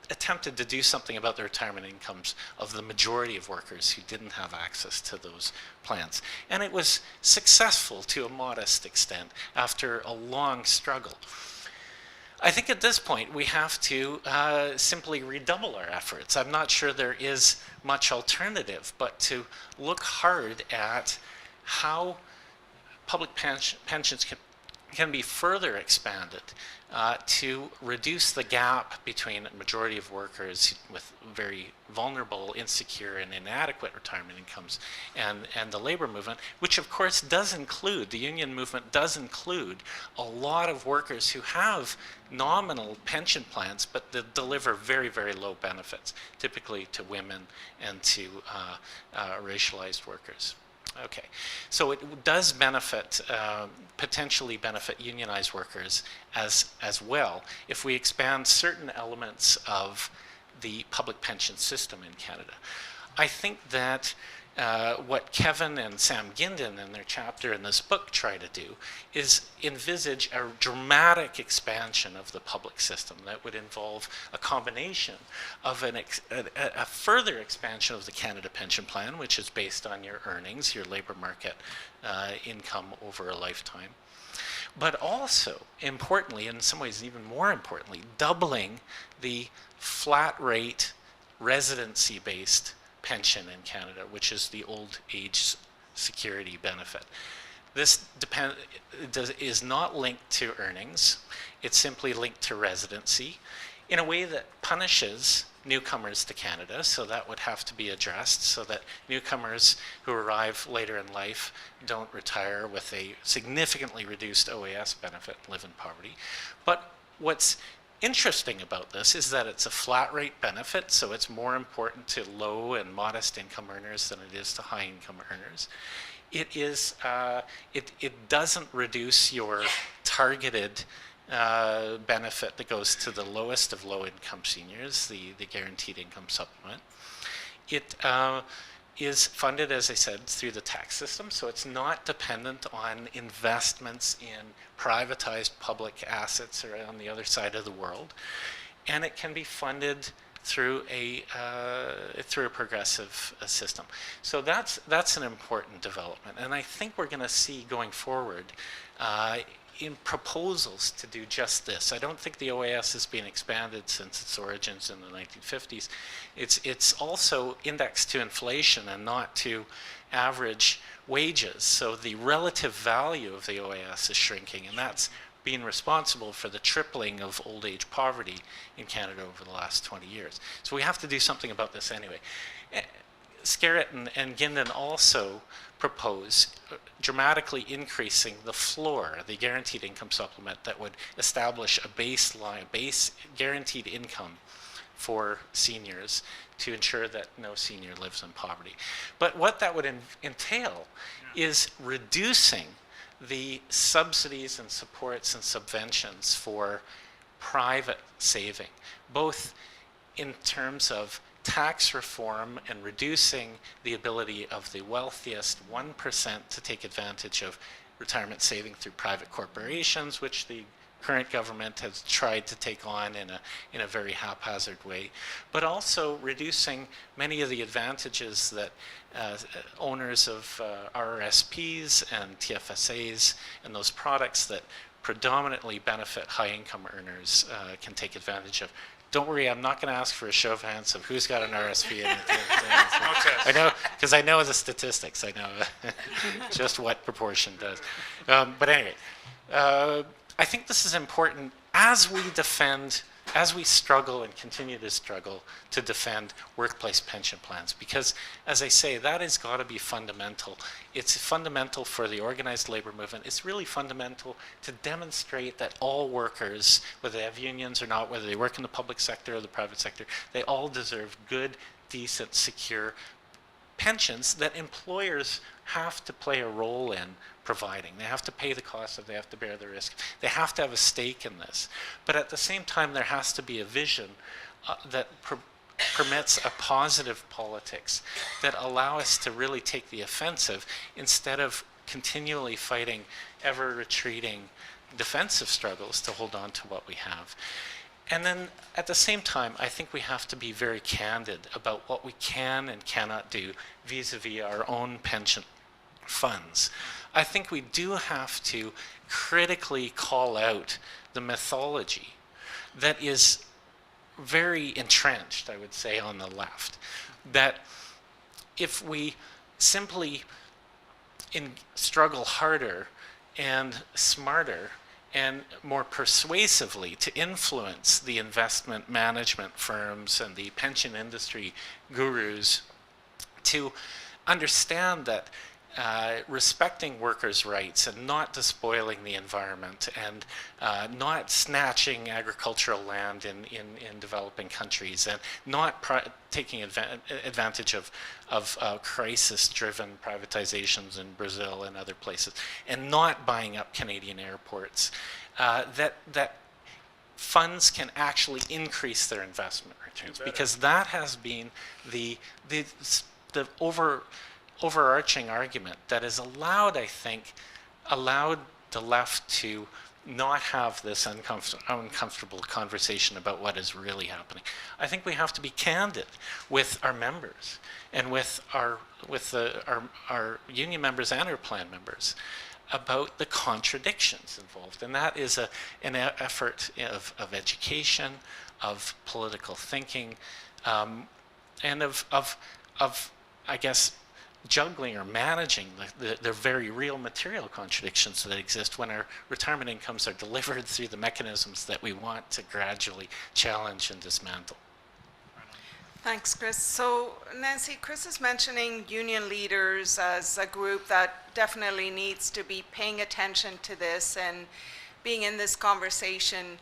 attempted to do something about the retirement incomes of the majority of workers who didn't have access to those plans. And it was successful to a modest extent after a long struggle. I think at this point we have to simply redouble our efforts. I'm not sure there is much alternative but to look hard at how public pensions can be further expanded to reduce the gap between a majority of workers with very vulnerable, insecure, and inadequate retirement incomes and the labor movement, which of course does include, the union movement does include a lot of workers who have nominal pension plans, but that deliver very, very low benefits, typically to women and to racialized workers. Okay, so it does benefit, potentially benefit unionized workers as well if we expand certain elements of the public pension system in Canada. I think that what Kevin and Sam Gindin in their chapter in this book try to do is envisage a dramatic expansion of the public system that would involve a combination of a further expansion of the Canada Pension Plan, which is based on your earnings, your labor market income over a lifetime, but also, importantly, in some ways even more importantly, doubling the flat rate residency-based pension in Canada, which is the old age security benefit. This is not linked to earnings. It's simply linked to residency in a way that punishes newcomers to Canada, so that would have to be addressed so that newcomers who arrive later in life don't retire with a significantly reduced OAS benefit and live in poverty. But what's interesting about this is that it's a flat rate benefit, so it's more important to low and modest income earners than it is to high income earners. It is, it doesn't reduce your targeted benefit that goes to the lowest of low income seniors, the guaranteed income supplement. It is funded, as I said, through the tax system, so it's not dependent on investments in privatized public assets or on the other side of the world, and it can be funded through a progressive system. So that's an important development, and I think we're going to see going forward in proposals to do just this. I don't think the OAS has been expanded since its origins in the 1950s. It's also indexed to inflation and not to average wages. So the relative value of the OAS is shrinking, and that's been responsible for the tripling of old age poverty in Canada over the last 20 years. So we have to do something about this anyway. Skerrett and Gindin also propose dramatically increasing the floor, the guaranteed income supplement that would establish a baseline, base guaranteed income for seniors to ensure that no senior lives in poverty. But what that would entail is reducing the subsidies and supports and subventions for private saving, both in terms of tax reform and reducing the ability of the wealthiest 1% to take advantage of retirement saving through private corporations, which the current government has tried to take on in a very haphazard way, but also reducing many of the advantages that owners of RRSPs and TFSAs and those products that predominantly benefit high income earners can take advantage of Don't worry, I'm not going to ask for a show of hands of who's got an RSP. test. I know, because I know the statistics. I know just what proportion does. But anyway, I think this is important as we struggle and continue to struggle to defend workplace pension plans, because, as I say, that has got to be fundamental. It's fundamental for the organized labor movement. It's really fundamental to demonstrate that all workers, whether they have unions or not, whether they work in the public sector or the private sector, they all deserve good, decent, secure pensions that employers have to play a role in providing. They have to pay the cost of, they have to bear the risk. They have to have a stake in this. But at the same time, there has to be a vision that permits a positive politics that allow us to really take the offensive instead of continually fighting ever retreating defensive struggles to hold on to what we have. And then at the same time, I think we have to be very candid about what we can and cannot do vis-a-vis our own pension funds. I think we do have to critically call out the mythology that is very entrenched, I would say, on the left. That if we simply struggle harder and smarter and more persuasively to influence the investment management firms and the pension industry gurus to understand that respecting workers' rights and not despoiling the environment and not snatching agricultural land in developing countries and not taking advantage of crisis-driven privatizations in Brazil and other places, and not buying up Canadian airports, that funds can actually increase their investment returns, because that has been the overarching argument that has allowed the left to not have this uncomfortable conversation about what is really happening. I think we have to be candid with our members and with our union members and our plan members about the contradictions involved. And that is an effort of education, of political thinking, and of I guess, juggling or managing the very real material contradictions that exist when our retirement incomes are delivered through the mechanisms that we want to gradually challenge and dismantle. Thanks, Chris. So, Nancy, Chris is mentioning union leaders as a group that definitely needs to be paying attention to this and being in this conversation.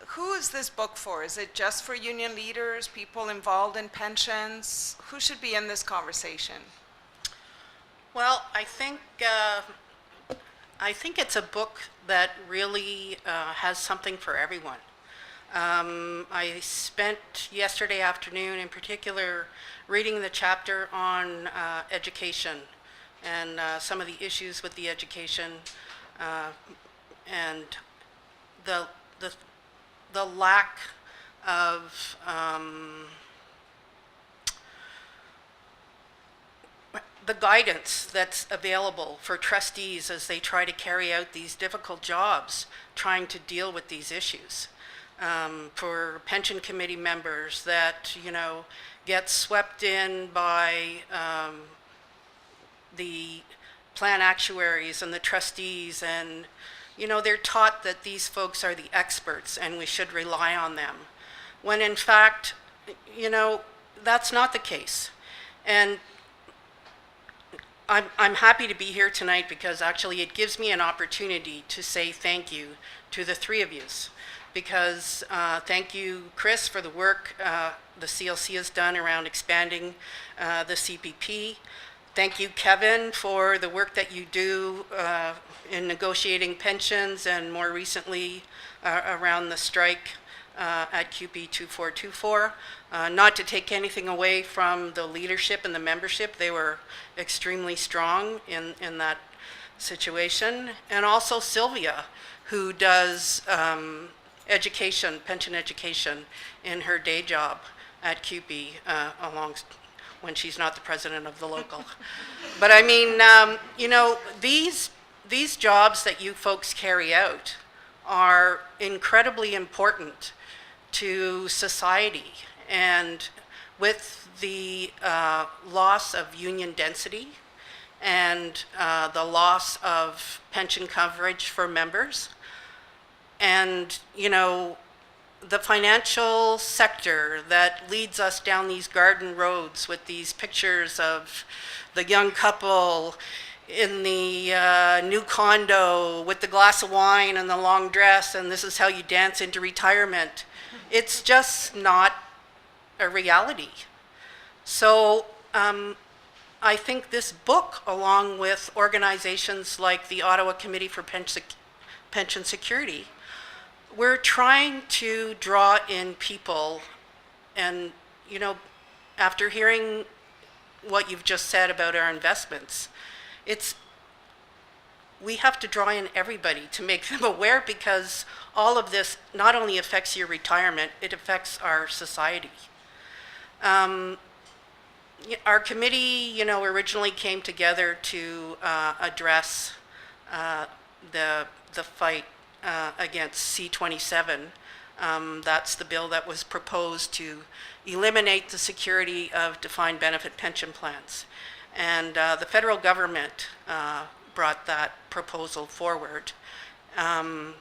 Who is this book for? Is it just for union leaders, people involved in pensions? Who should be in this conversation? Well, I think it's a book that really has something for everyone. I spent yesterday afternoon, in particular, reading the chapter on education and some of the issues with the education and the lack of the guidance that's available for trustees as they try to carry out these difficult jobs, trying to deal with these issues. For pension committee members that, get swept in by the plan actuaries and the trustees, and, they're taught that these folks are the experts and we should rely on them, when in fact, that's not the case. And I'm happy to be here tonight because actually it gives me an opportunity to say thank you to the three of you. Because thank you, Chris, for the work the CLC has done around expanding the CPP. Thank you, Kevin, for the work that you do in negotiating pensions and more recently around the strike at QP 2424. Not to take anything away from the leadership and the membership, they were extremely strong in that situation. And also Sylvia, who does education, pension education in her day job at QP when she's not the president of the local. But I mean, these jobs that you folks carry out are incredibly important to society. And with the loss of union density and the loss of pension coverage for members, and, you know, the financial sector that leads us down these garden roads with these pictures of the young couple in the new condo with the glass of wine and the long dress, and this is how you dance into retirement. It's just not a reality. So I think this book, along with organizations like the Ottawa Committee for Pension Security, we're trying to draw in people. And, you know, after hearing what you've just said about our investments, we have to draw in everybody to make them aware, because all of this not only affects your retirement, it affects our society. Our committee, you know, originally came together to address the fight against C-27. That's the bill that was proposed to eliminate the security of defined benefit pension plans. And the federal government brought that proposal forward. And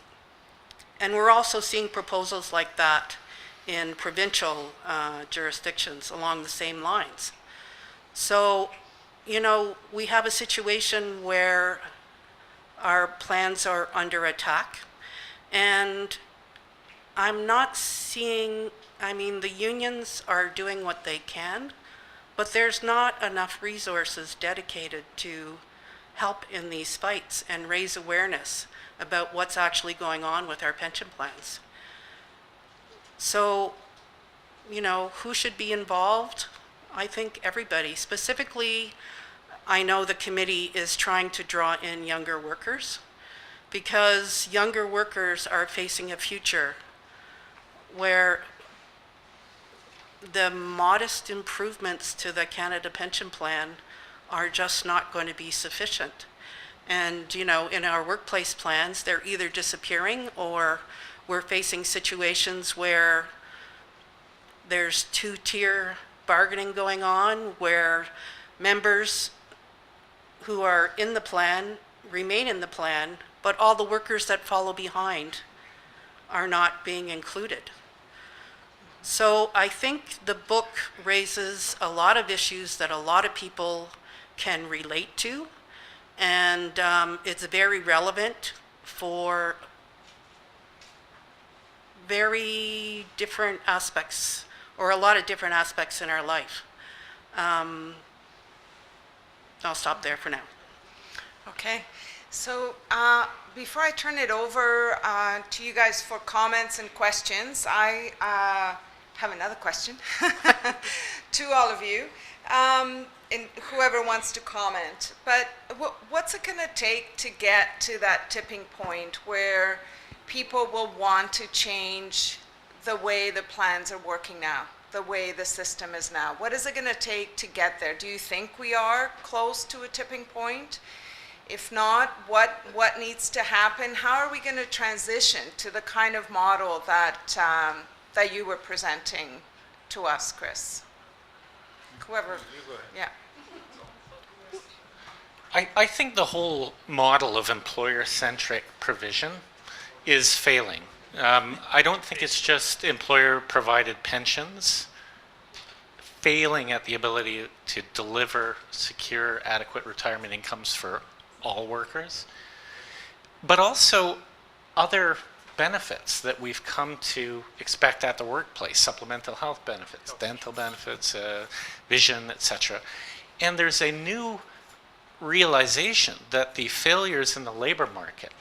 we're also seeing proposals like that in provincial jurisdictions along the same lines. So, you know, we have a situation where our plans are under attack, and I'm not seeing, I mean, the unions are doing what they can, but there's not enough resources dedicated to help in these fights and raise awareness about what's actually going on with our pension plans. So, you know, who should be involved? I think everybody. Specifically, I know the committee is trying to draw in younger workers, because younger workers are facing a future where the modest improvements to the Canada Pension Plan are just not going to be sufficient. And, you know, in our workplace plans, they're either disappearing, or we're facing situations where there's two-tier bargaining going on, where members who are in the plan remain in the plan, but all the workers that follow behind are not being included. So I think the book raises a lot of issues that a lot of people can relate to, and it's very relevant for very different aspects, or a lot of different aspects in our life. I'll stop there for now. Okay, so before I turn it over to you guys for comments and questions, I have another question to all of you, and whoever wants to comment. But what's it going to take to get to that tipping point where people will want to change the way the plans are working now, the way the system is now? What is it going to take to get there? Do you think we are close to a tipping point? If not, what needs to happen? How are we going to transition to the kind of model that that you were presenting to us, Chris? Whoever, yeah. I think the whole model of employer-centric provision is failing. I don't think it's just employer-provided pensions failing at the ability to deliver secure, adequate retirement incomes for all workers, but also other benefits that we've come to expect at the workplace: supplemental health benefits, dental benefits, vision, etc. And there's a new realization that the failures in the labor market,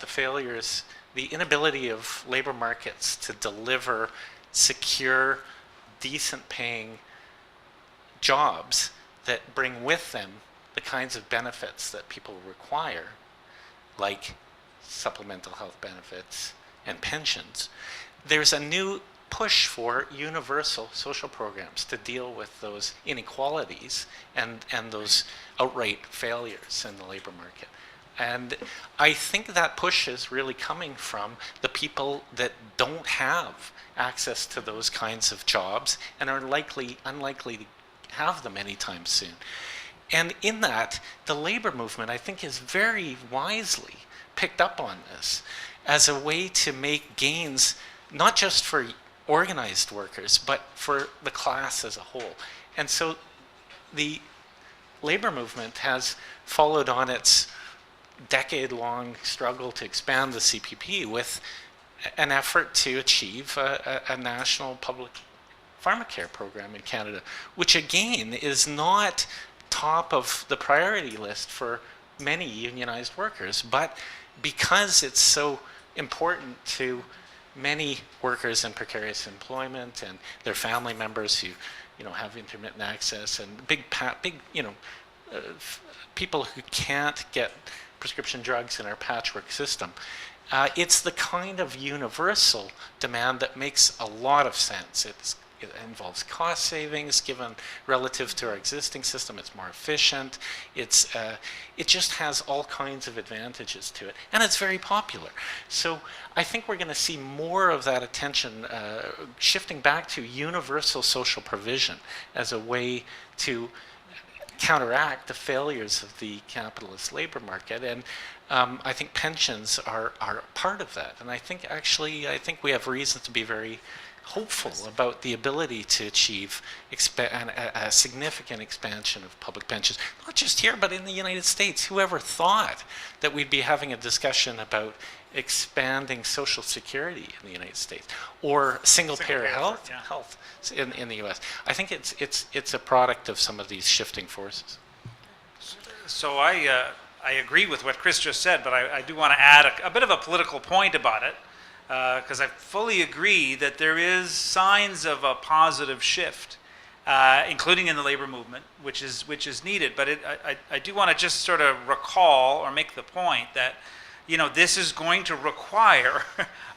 the inability of labor markets to deliver secure, decent paying jobs that bring with them the kinds of benefits that people require, like supplemental health benefits and pensions. There's a new push for universal social programs to deal with those inequalities and those outright failures in the labor market. And I think that push is really coming from the people that don't have access to those kinds of jobs and are unlikely to have them anytime soon. And in that, the labor movement, I think, is very wisely picked up on this as a way to make gains, not just for organized workers, but for the class as a whole. And so the labor movement has followed on its decade-long struggle to expand the CPP with an effort to achieve a national public pharmacare program in Canada, which again is not top of the priority list for many unionized workers, but because it's so important to many workers in precarious employment and their family members who, have intermittent access, and people who can't get prescription drugs in our patchwork system. It's the kind of universal demand that makes a lot of sense. It involves cost savings given relative to our existing system. It's more efficient. It just has all kinds of advantages to it, and it's very popular. So I think we're going to see more of that attention shifting back to universal social provision as a way to counteract the failures of the capitalist labor market. And I think pensions are part of that. And I think we have reason to be very hopeful about the ability to achieve a significant expansion of public pensions, not just here, but in the United States. Whoever thought that we'd be having a discussion about expanding Social Security in the United States or single-payer health in the U.S.? I think it's a product of some of these shifting forces. So I agree with what Chris just said, but I do want to add a bit of a political point about it, because I fully agree that there is signs of a positive shift, including in the labor movement, which is needed. But I do want to just sort of recall or make the point that this is going to require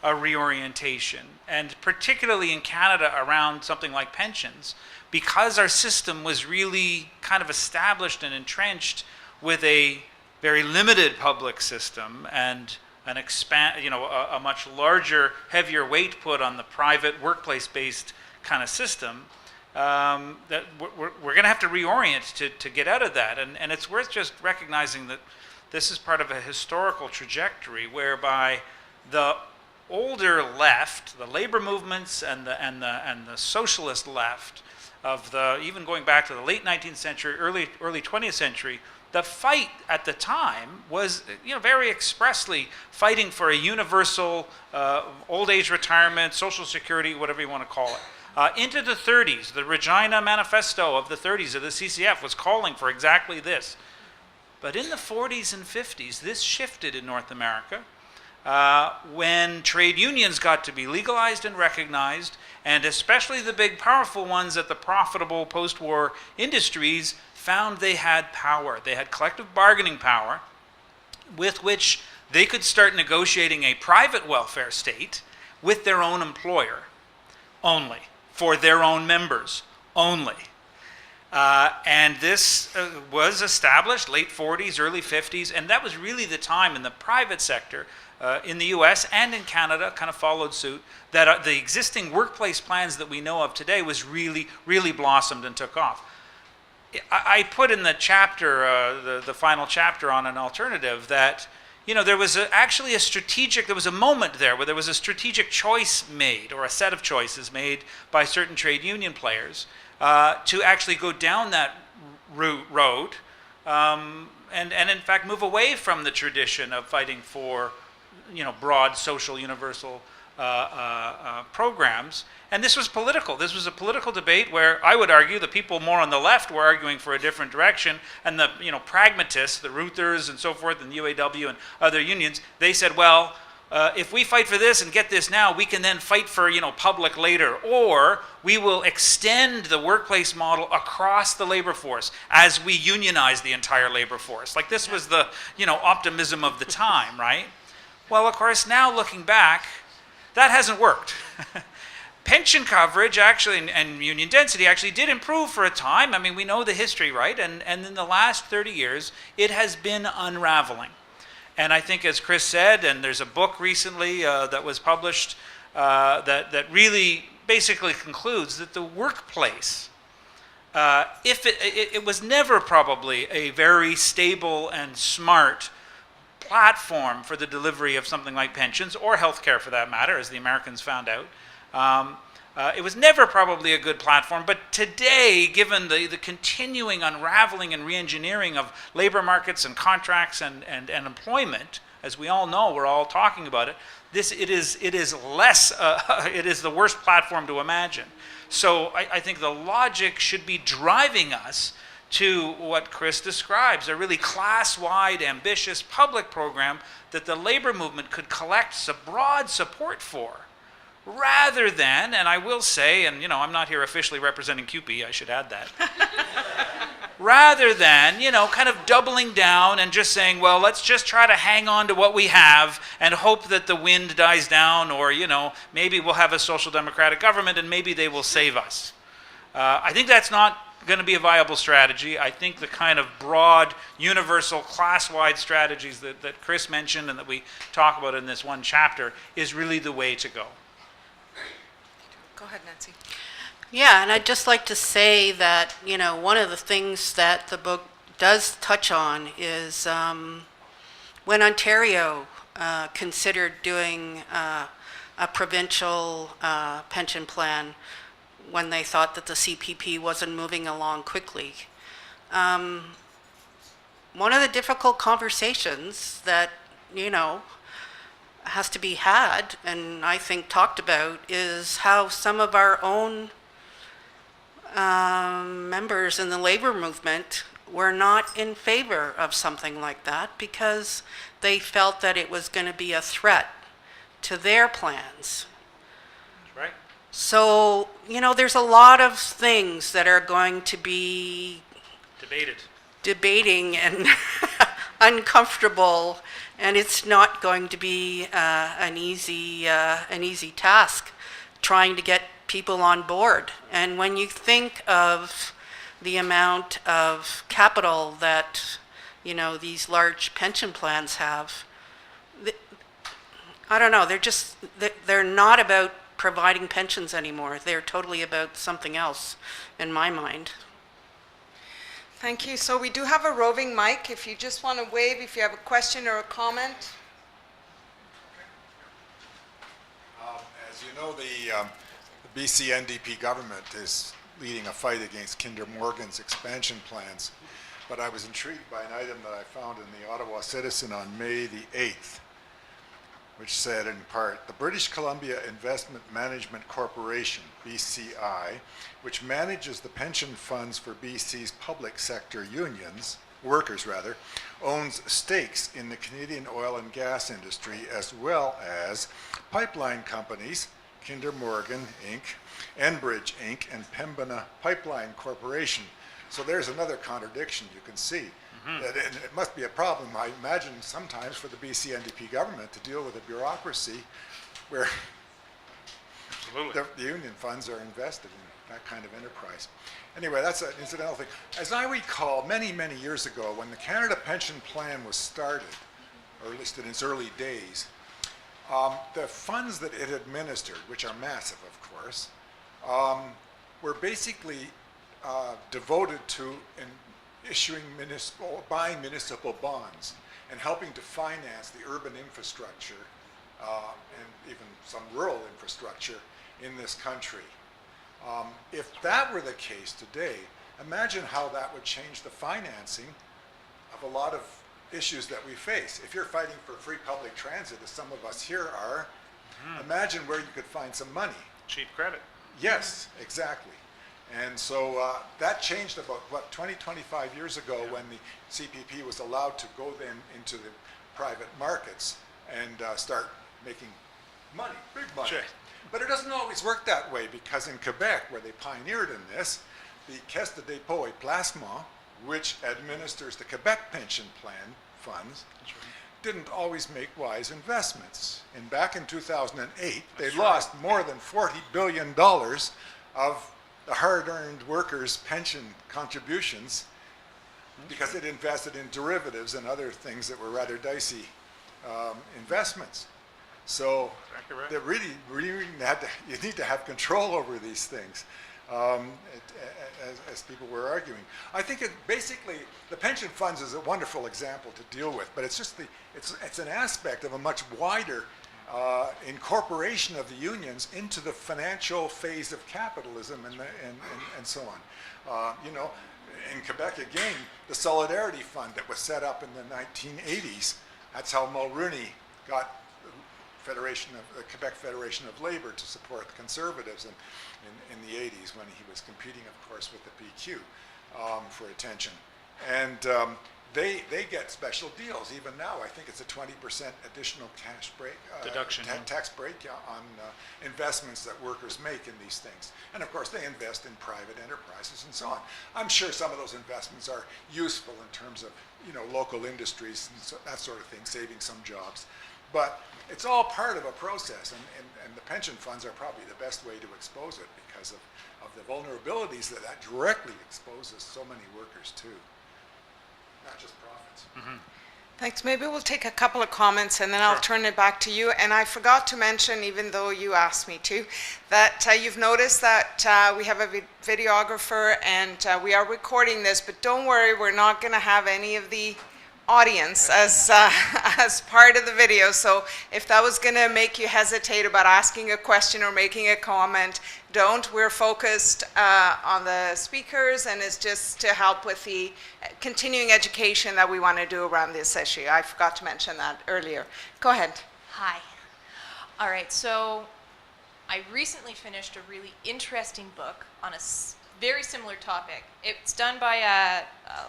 a reorientation, and particularly in Canada around something like pensions, because our system was really kind of established and entrenched with a very limited public system and a much larger, heavier weight put on the private workplace-based kind of system. That we're going to have to reorient to get out of that, and it's worth just recognizing that this is part of a historical trajectory whereby the older left, the labor movements and the socialist left of even going back to the late 19th century, early 20th century, the fight at the time was very expressly fighting for a universal old age retirement, social security, whatever you want to call it. Into the 30s, the Regina Manifesto of the 30s of the CCF was calling for exactly this. But in the 40s and 50s, this shifted in North America when trade unions got to be legalized and recognized, and especially the big powerful ones at the profitable post-war industries found they had power. They had collective bargaining power with which they could start negotiating a private welfare state with their own employer only, for their own members only. And this was established late 40s, early 50s, and that was really the time in the private sector in the US and in Canada kind of followed suit, that the existing workplace plans that we know of today was really, really blossomed and took off. I put in the chapter, the final chapter on an alternative, that there was there was a moment there where there was a strategic choice made, or a set of choices made by certain trade union players to actually go down that road and in fact move away from the tradition of fighting for broad social universal programs. And this was political. This was a political debate where I would argue the people more on the left were arguing for a different direction, and the pragmatists, the Ruthers and so forth, and the UAW and other unions, they said, well, if we fight for this and get this now, we can then fight for public later, or we will extend the workplace model across the labor force as we unionize the entire labor force. Like, this was the optimism of the time, right? Well, of course, now looking back, that hasn't worked. Pension coverage actually and union density actually did improve for a time. I mean, we know the history, right? And in the last 30 years, it has been unraveling. And I think, as Chris said, and there's a book recently that was published that really basically concludes that the workplace, if it was never probably a very stable and smart platform for the delivery of something like pensions, or healthcare for that matter, as the Americans found out. It was never probably a good platform, but today, given the continuing unraveling and re-engineering of labor markets and contracts and employment, as we all know, we're all talking about it, it is less, it is the worst platform to imagine. So I think the logic should be driving us to what Chris describes, a really class-wide, ambitious public program that the labor movement could collect broad support for, rather than, and I will say, and I'm not here officially representing CUPE, I should add that, rather than, kind of doubling down and just saying, well, let's just try to hang on to what we have and hope that the wind dies down, or, maybe we'll have a social democratic government and maybe they will save us. I think that's not going to be a viable strategy. I think the kind of broad, universal, class-wide strategies that Chris mentioned and that we talk about in this one chapter is really the way to go. Go ahead, Nancy. Yeah, and I'd just like to say that, one of the things that the book does touch on is when Ontario considered doing a provincial pension plan, when they thought that the CPP wasn't moving along quickly. One of the difficult conversations that, has to be had, and I think talked about, is how some of our own members in the labor movement were not in favor of something like that because they felt that it was going to be a threat to their plans. Right. So, there's a lot of things that are going to be debating and uncomfortable, and it's not going to be an easy task trying to get people on board. And when you think of the amount of capital that, these large pension plans have, I don't know, they're not about providing pensions anymore. They're totally about something else, in my mind. Thank you. So we do have a roving mic. If you just want to wave, if you have a question or a comment. As you know, the BC NDP government is leading a fight against Kinder Morgan's expansion plans. But I was intrigued by an item that I found in the Ottawa Citizen on May the 8th, which said in part, the British Columbia Investment Management Corporation, BCI, which manages the pension funds for BC's public sector workers, owns stakes in the Canadian oil and gas industry, as well as pipeline companies, Kinder Morgan, Inc., Enbridge, Inc., and Pembina Pipeline Corporation. So there's another contradiction you can see. That it must be a problem, I imagine, sometimes for the BC NDP government to deal with a bureaucracy where the union funds are invested in that kind of enterprise. Anyway, that's an incidental thing. As I recall, many, many years ago, when the Canada Pension Plan was started, or at least in its early days, the funds that it administered, which are massive, of course, were basically devoted to buying municipal bonds and helping to finance the urban infrastructure and even some rural infrastructure in this country. If that were the case today, imagine how that would change the financing of a lot of issues that we face. If you're fighting for free public transit, as some of us here are, imagine where you could find some money. Cheap credit. Yes, exactly. And so that changed about, 20, 25 years ago when the CPP was allowed to go then into the private markets and start making money, big money. Sure. But it doesn't always work that way, because in Quebec, where they pioneered in this, the Caisse de dépôt et placement, which administers the Quebec pension plan funds, didn't always make wise investments. And back in 2008, they lost more than $40 billion of the hard-earned workers' pension contributions because it invested in derivatives and other things that were rather dicey investments. So Exactly right. they really you need to have control over these things, as people were arguing. I think basically the pension funds is a wonderful example to deal with, but it's just it's an aspect of a much wider incorporation of the unions into the financial phase of capitalism and so on. You know, in Quebec again, the Solidarity Fund that was set up in the 1980s, that's how Mulroney got the Quebec Federation of Labor to support the Conservatives in the 80s when he was competing, of course, with the PQ for attention. And they get special deals. Even now, I think it's a 20% additional cash break, Deduction, yeah. tax break on investments that workers make in these things. And of course, they invest in private enterprises and so on. I'm sure some of those investments are useful in terms of, you know, local industries and so, that sort of thing, saving some jobs. But it's all part of a process, and the pension funds are probably the best way to expose it because of the vulnerabilities that directly exposes so many workers to, not just profits. Mm-hmm. Thanks. Maybe we'll take a couple of comments and then I'll turn it back to you. And I forgot to mention, even though you asked me to, that you've noticed that we have a videographer and we are recording this, but don't worry, we're not going to have any of the audience as part of the video. So if that was going to make you hesitate about asking a question or making a comment, don't. We're focused on the speakers, and it's just to help with the continuing education that we want to do around this issue. I forgot to mention that earlier. Go ahead. Hi. All right, so I recently finished a really interesting book on a very similar topic. It's done by a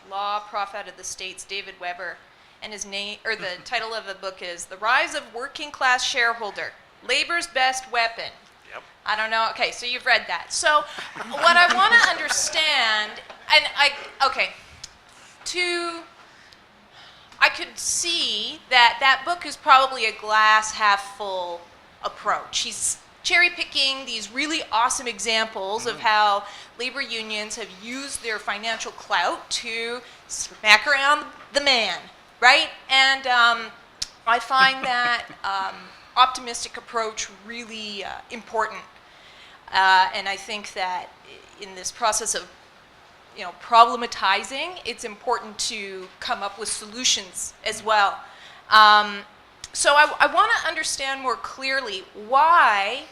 law prof out of the States, David Weber, and his name, or the title of the book is The Rise of Working Class Shareholder, Labor's Best Weapon. Yep. I don't know. Okay, so you've read that. So what I want to understand, and I could see that that book is probably a glass half full approach. He's cherry picking these really awesome examples of how labor unions have used their financial clout to smack around the man, right? And I find that optimistic approach really important. And I think that in this process of problematizing, it's important to come up with solutions as well. So I want to understand more clearly, why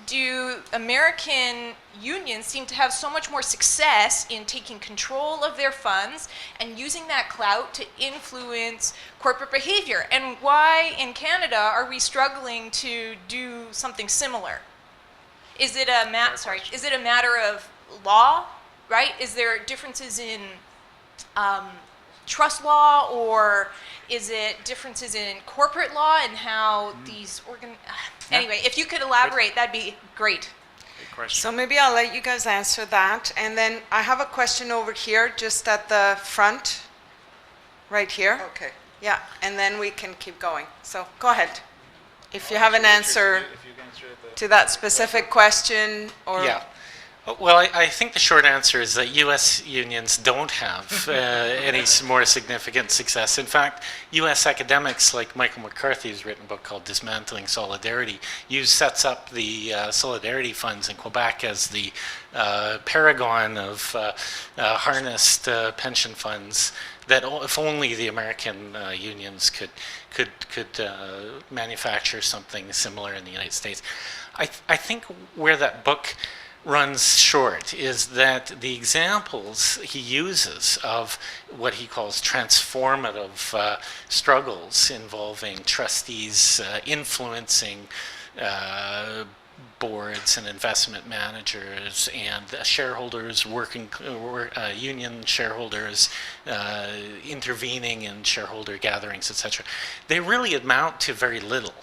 do American unions seem to have so much more success in taking control of their funds and using that clout to influence corporate behavior? And why in Canada are we struggling to do something similar? Is it a matter of law, right? Is there differences in trust law, or is it differences in corporate law and how these Anyway, if you could elaborate, that'd be great. Good question. So maybe I'll let you guys answer that. And then I have a question over here, just at the front, right here. Okay. Yeah, and then we can keep going. So go ahead. If you have an answer to that specific question, or... Yeah. Well, I think the short answer is that U.S. unions don't have any more significant success. In fact, U.S. academics like Michael McCarthy, who's written a book called Dismantling Solidarity, sets up the Solidarity funds in Quebec as the paragon of harnessed pension funds that if only the American unions could manufacture something similar in the United States. I think where that book runs short is that the examples he uses of what he calls transformative struggles involving trustees influencing boards and investment managers and shareholders, union shareholders intervening in shareholder gatherings, etc. They really amount to very little.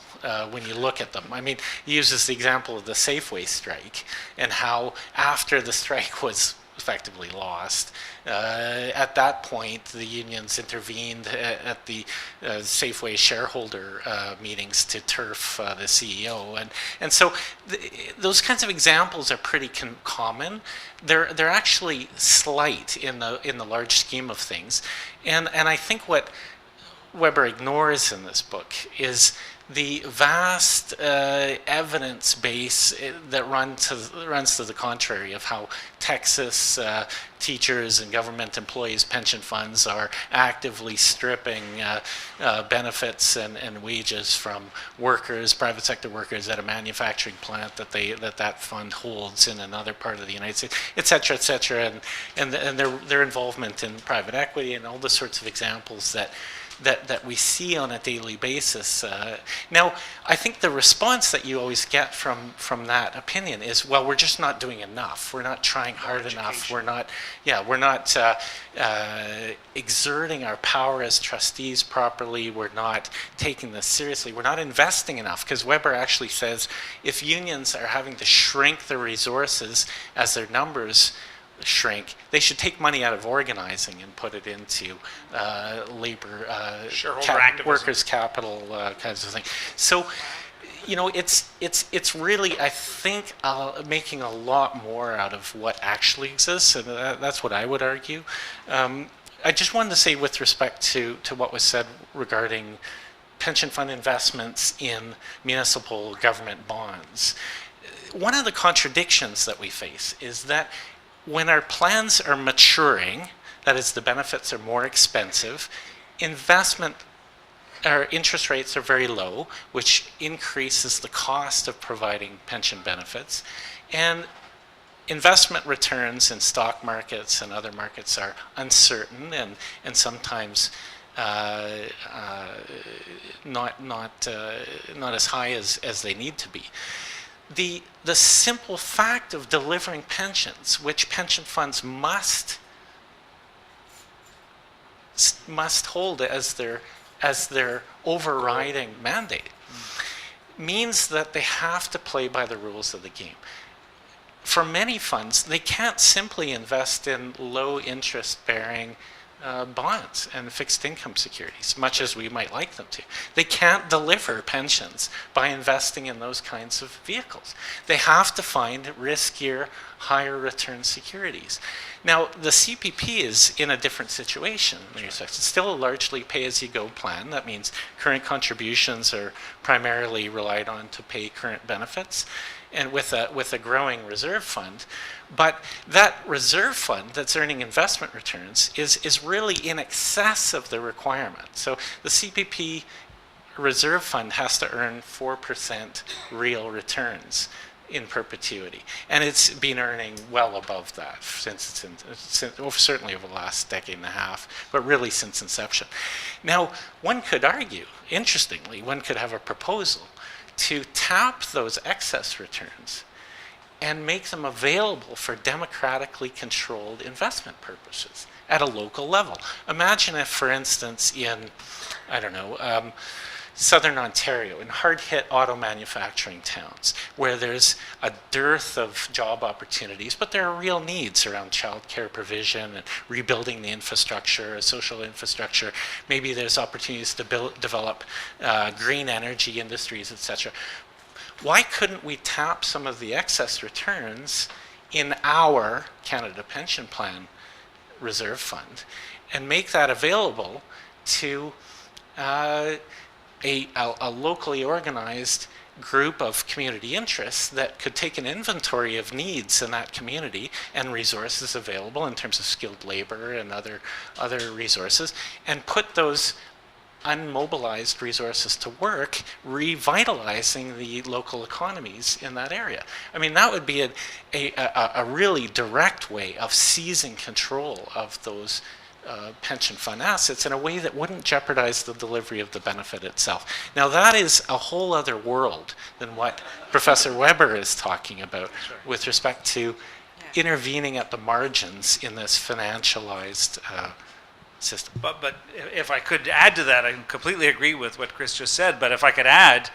When you look at them. I mean, he uses the example of the Safeway strike and how after the strike was effectively lost, at that point the unions intervened at the Safeway shareholder meetings to turf the CEO. And so those kinds of examples are pretty common. They're actually slight in the large scheme of things. And I think what Weber ignores in this book is the vast evidence base that runs to the contrary of how Texas teachers and government employees' pension funds are actively stripping benefits and wages from workers, private sector workers at a manufacturing plant that fund holds in another part of the United States, et cetera, and their involvement in private equity and all the sorts of examples that we see on a daily basis. Now, I think the response that you always get from that opinion is, well, we're just not doing enough. We're not trying hard enough. We're not exerting our power as trustees properly. We're not taking this seriously. We're not investing enough, because Weber actually says if unions are having to shrink their resources as their numbers shrink, they should take money out of organizing and put it into labor, workers' capital kinds of things. So, it's really, I think, making a lot more out of what actually exists, and that's what I would argue. I just wanted to say, with respect to what was said regarding pension fund investments in municipal government bonds, one of the contradictions that we face is that when our plans are maturing, that is, the benefits are more expensive, interest rates are very low, which increases the cost of providing pension benefits, and investment returns in stock markets and other markets are uncertain and sometimes not as high as they need to be. The simple fact of delivering pensions, which pension funds must hold as their overriding mandate, means that they have to play by the rules of the game. For many funds, they can't simply invest in low interest bearing bonds and fixed income securities, much as we might like them to. They can't deliver pensions by investing in those kinds of vehicles. They have to find riskier, higher return securities. Now, the CPP is in a different situation. It's still a largely pay-as-you-go plan. That means current contributions are primarily relied on to pay current benefits, and with a growing reserve fund. But that reserve fund that's earning investment returns is really in excess of the requirement. So the CPP reserve fund has to earn 4% real returns in perpetuity. And it's been earning well above that certainly over the last decade and a half, but really since inception. Now, one could argue, interestingly, one could have a proposal to tap those excess returns and make them available for democratically controlled investment purposes at a local level. Imagine if, for instance, in, southern Ontario, in hard-hit auto manufacturing towns, where there's a dearth of job opportunities, but there are real needs around childcare provision and rebuilding the infrastructure, social infrastructure. Maybe there's opportunities to develop green energy industries, etc. Why couldn't we tap some of the excess returns in our Canada Pension Plan reserve fund and make that available to a locally organized group of community interests that could take an inventory of needs in that community and resources available in terms of skilled labor and other resources, and put those unmobilized resources to work, revitalizing the local economies in that area. I mean, that would be a really direct way of seizing control of those pension fund assets in a way that wouldn't jeopardize the delivery of the benefit itself. Now, that is a whole other world than what Professor Weber is talking about with respect to intervening at the margins in this financialized system. But if I could add to that, I completely agree with what Chris just said, but if I could add,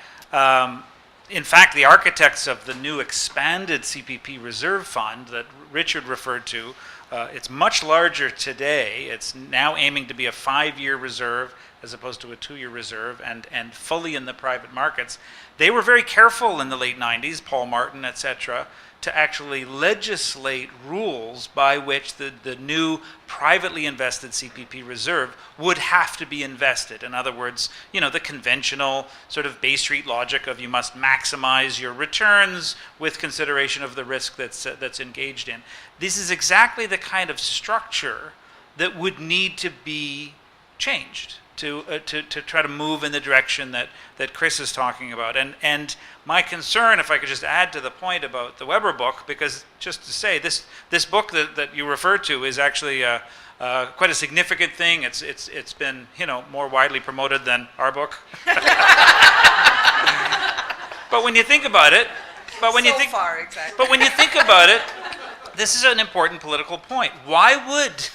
in fact, the architects of the new expanded CPP reserve fund that Richard referred to, it's much larger today. It's now aiming to be a 5-year reserve, as opposed to a 2-year reserve, and fully in the private markets. They were very careful in the late 90s, Paul Martin, etc., to actually legislate rules by which the new privately invested CPP reserve would have to be invested. In other words, the conventional sort of Bay Street logic of you must maximize your returns with consideration of the risk that's engaged in. This is exactly the kind of structure that would need to be changed to try to move in the direction that Chris is talking about. And my concern, if I could just add to the point about the Weber book, because just to say, this book that you refer to is actually quite a significant thing. It's been more widely promoted than our book. But when you think about it, but when you think about it, this is an important political point. Why would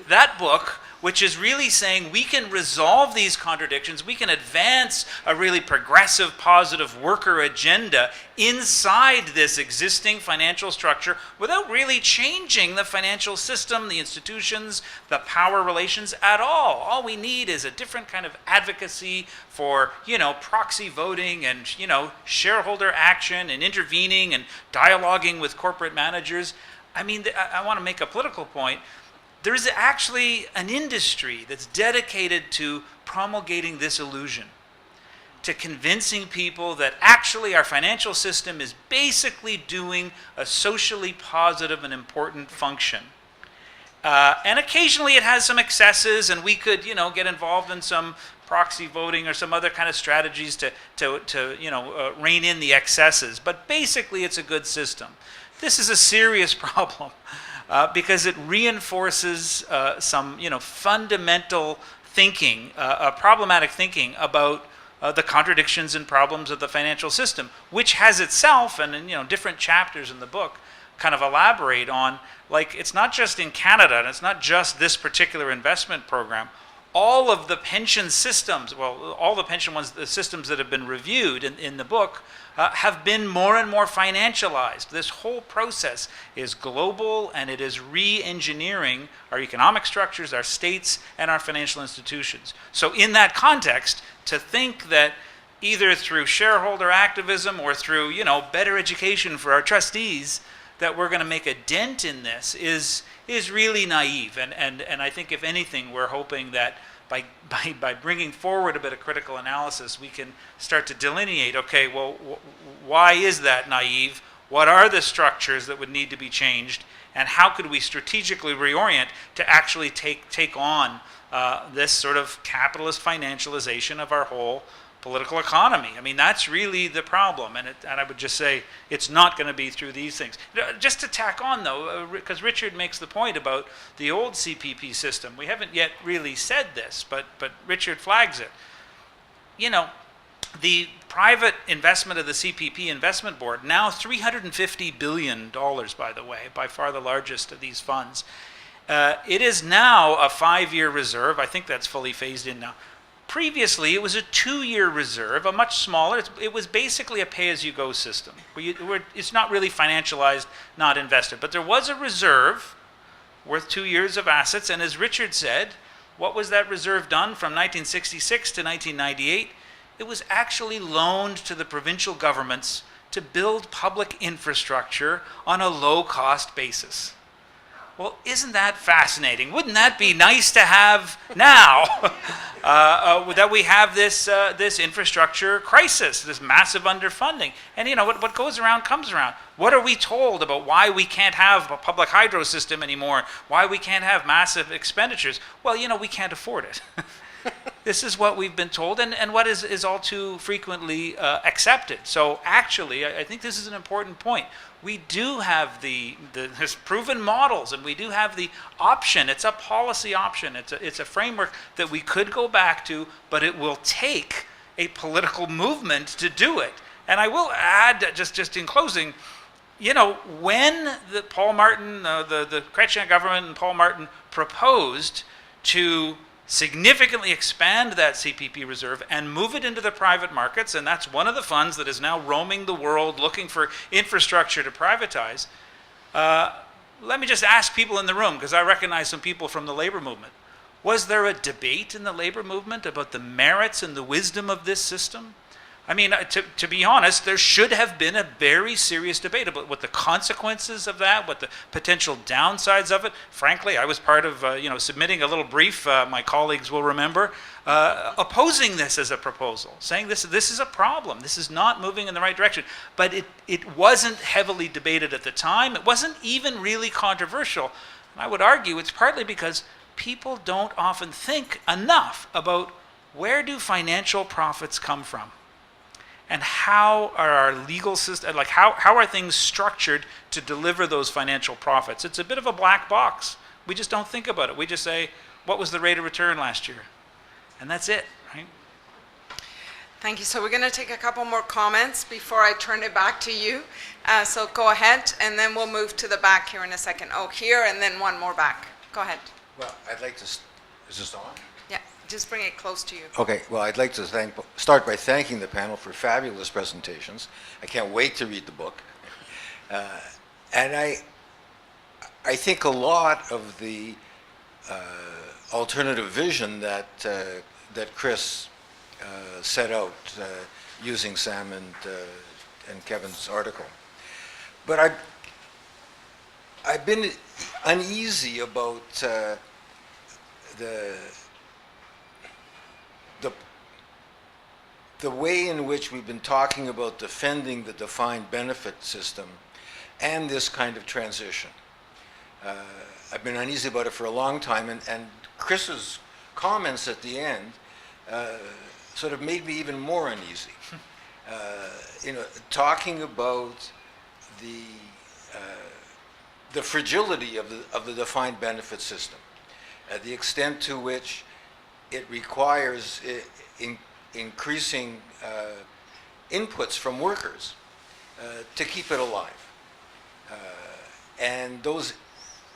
that book, which is really saying we can resolve these contradictions, we can advance a really progressive, positive worker agenda inside this existing financial structure without really changing the financial system, the institutions, the power relations at all. All we need is a different kind of advocacy for, proxy voting and, shareholder action and intervening and dialoguing with corporate managers. I mean, I want to make a political point. There is actually an industry that's dedicated to promulgating this illusion, to convincing people that actually our financial system is basically doing a socially positive and important function. And occasionally it has some excesses, and we could, get involved in some proxy voting or some other kind of strategies to rein in the excesses. But basically it's a good system. This is a serious problem. Because it reinforces some, fundamental thinking, problematic thinking about the contradictions and problems of the financial system, which has itself, and in different chapters in the book, kind of elaborate on, like, it's not just in Canada, and it's not just this particular investment program. All of the pension systems, all the pension ones, the systems that have been reviewed in the book, have been more and more financialized. This whole process is global, and it is re-engineering our economic structures, our states, and our financial institutions. So in that context, to think that either through shareholder activism or through, better education for our trustees, that we're going to make a dent in this is really naive. And I think, if anything, we're hoping that by bringing forward a bit of critical analysis, we can start to delineate, okay, well, why is that naive? What are the structures that would need to be changed? And how could we strategically reorient to actually take on this sort of capitalist financialization of our whole political economy? I mean, that's really the problem. And I would just say it's not going to be through these things. Just to tack on, though, because Richard makes the point about the old CPP system. We haven't yet really said this, but Richard flags it. The private investment of the CPP Investment Board, now $350 billion, by the way, by far the largest of these funds. It is now a 5-year reserve. I think that's fully phased in now. Previously, it was a 2-year reserve, a much smaller. It was basically a pay-as-you-go system. It's not really financialized, not invested. But there was a reserve worth 2 years of assets. And as Richard said, what was that reserve done from 1966 to 1998? It was actually loaned to the provincial governments to build public infrastructure on a low-cost basis. Well, isn't that fascinating? Wouldn't that be nice to have now that we have this infrastructure crisis, this massive underfunding? And what goes around comes around. What are we told about why we can't have a public hydro system anymore? Why we can't have massive expenditures? Well, we can't afford it. This is what we've been told, and what is all too frequently accepted. So actually, I think this is an important point. We do have there's proven models, and we do have the option. It's a policy option. It's a framework that we could go back to, but it will take a political movement to do it. And I will add, just in closing, when the Paul Martin, the Chrétien government and Paul Martin proposed to significantly expand that CPP reserve and move it into the private markets, and that's one of the funds that is now roaming the world looking for infrastructure to privatize. Let me just ask people in the room, because I recognize some people from the labor movement. Was there a debate in the labor movement about the merits and the wisdom of this system? I mean, to be honest, there should have been a very serious debate about what the consequences of that, what the potential downsides of it. Frankly, I was part of, submitting a little brief, my colleagues will remember, opposing this as a proposal, saying this is a problem, this is not moving in the right direction. But it wasn't heavily debated at the time. It wasn't even really controversial. And I would argue it's partly because people don't often think enough about where do financial profits come from? And how are our legal system, like how are things structured to deliver those financial profits? It's a bit of a black box. We just don't think about it. We just say, what was the rate of return last year? And that's it, right? Thank you. So we're going to take a couple more comments before I turn it back to you. So go ahead, and then we'll move to the back here in a second. Oh, here, and then one more back. Go ahead. Well, I'd like to, is this on? Yeah, just bring it close to you. Okay, well, I'd like to start by thanking the panel for fabulous presentations. I can't wait to read the book. And I think a lot of the alternative vision that Chris set out using Sam and Kevin's article. But I've been uneasy about the way in which we've been talking about defending the defined benefit system and this kind of transition. I've been uneasy about it for a long time, and Chris's comments at the end sort of made me even more uneasy. Talking about the fragility of the defined benefit system, the extent to which it requires increasing inputs from workers to keep it alive. And those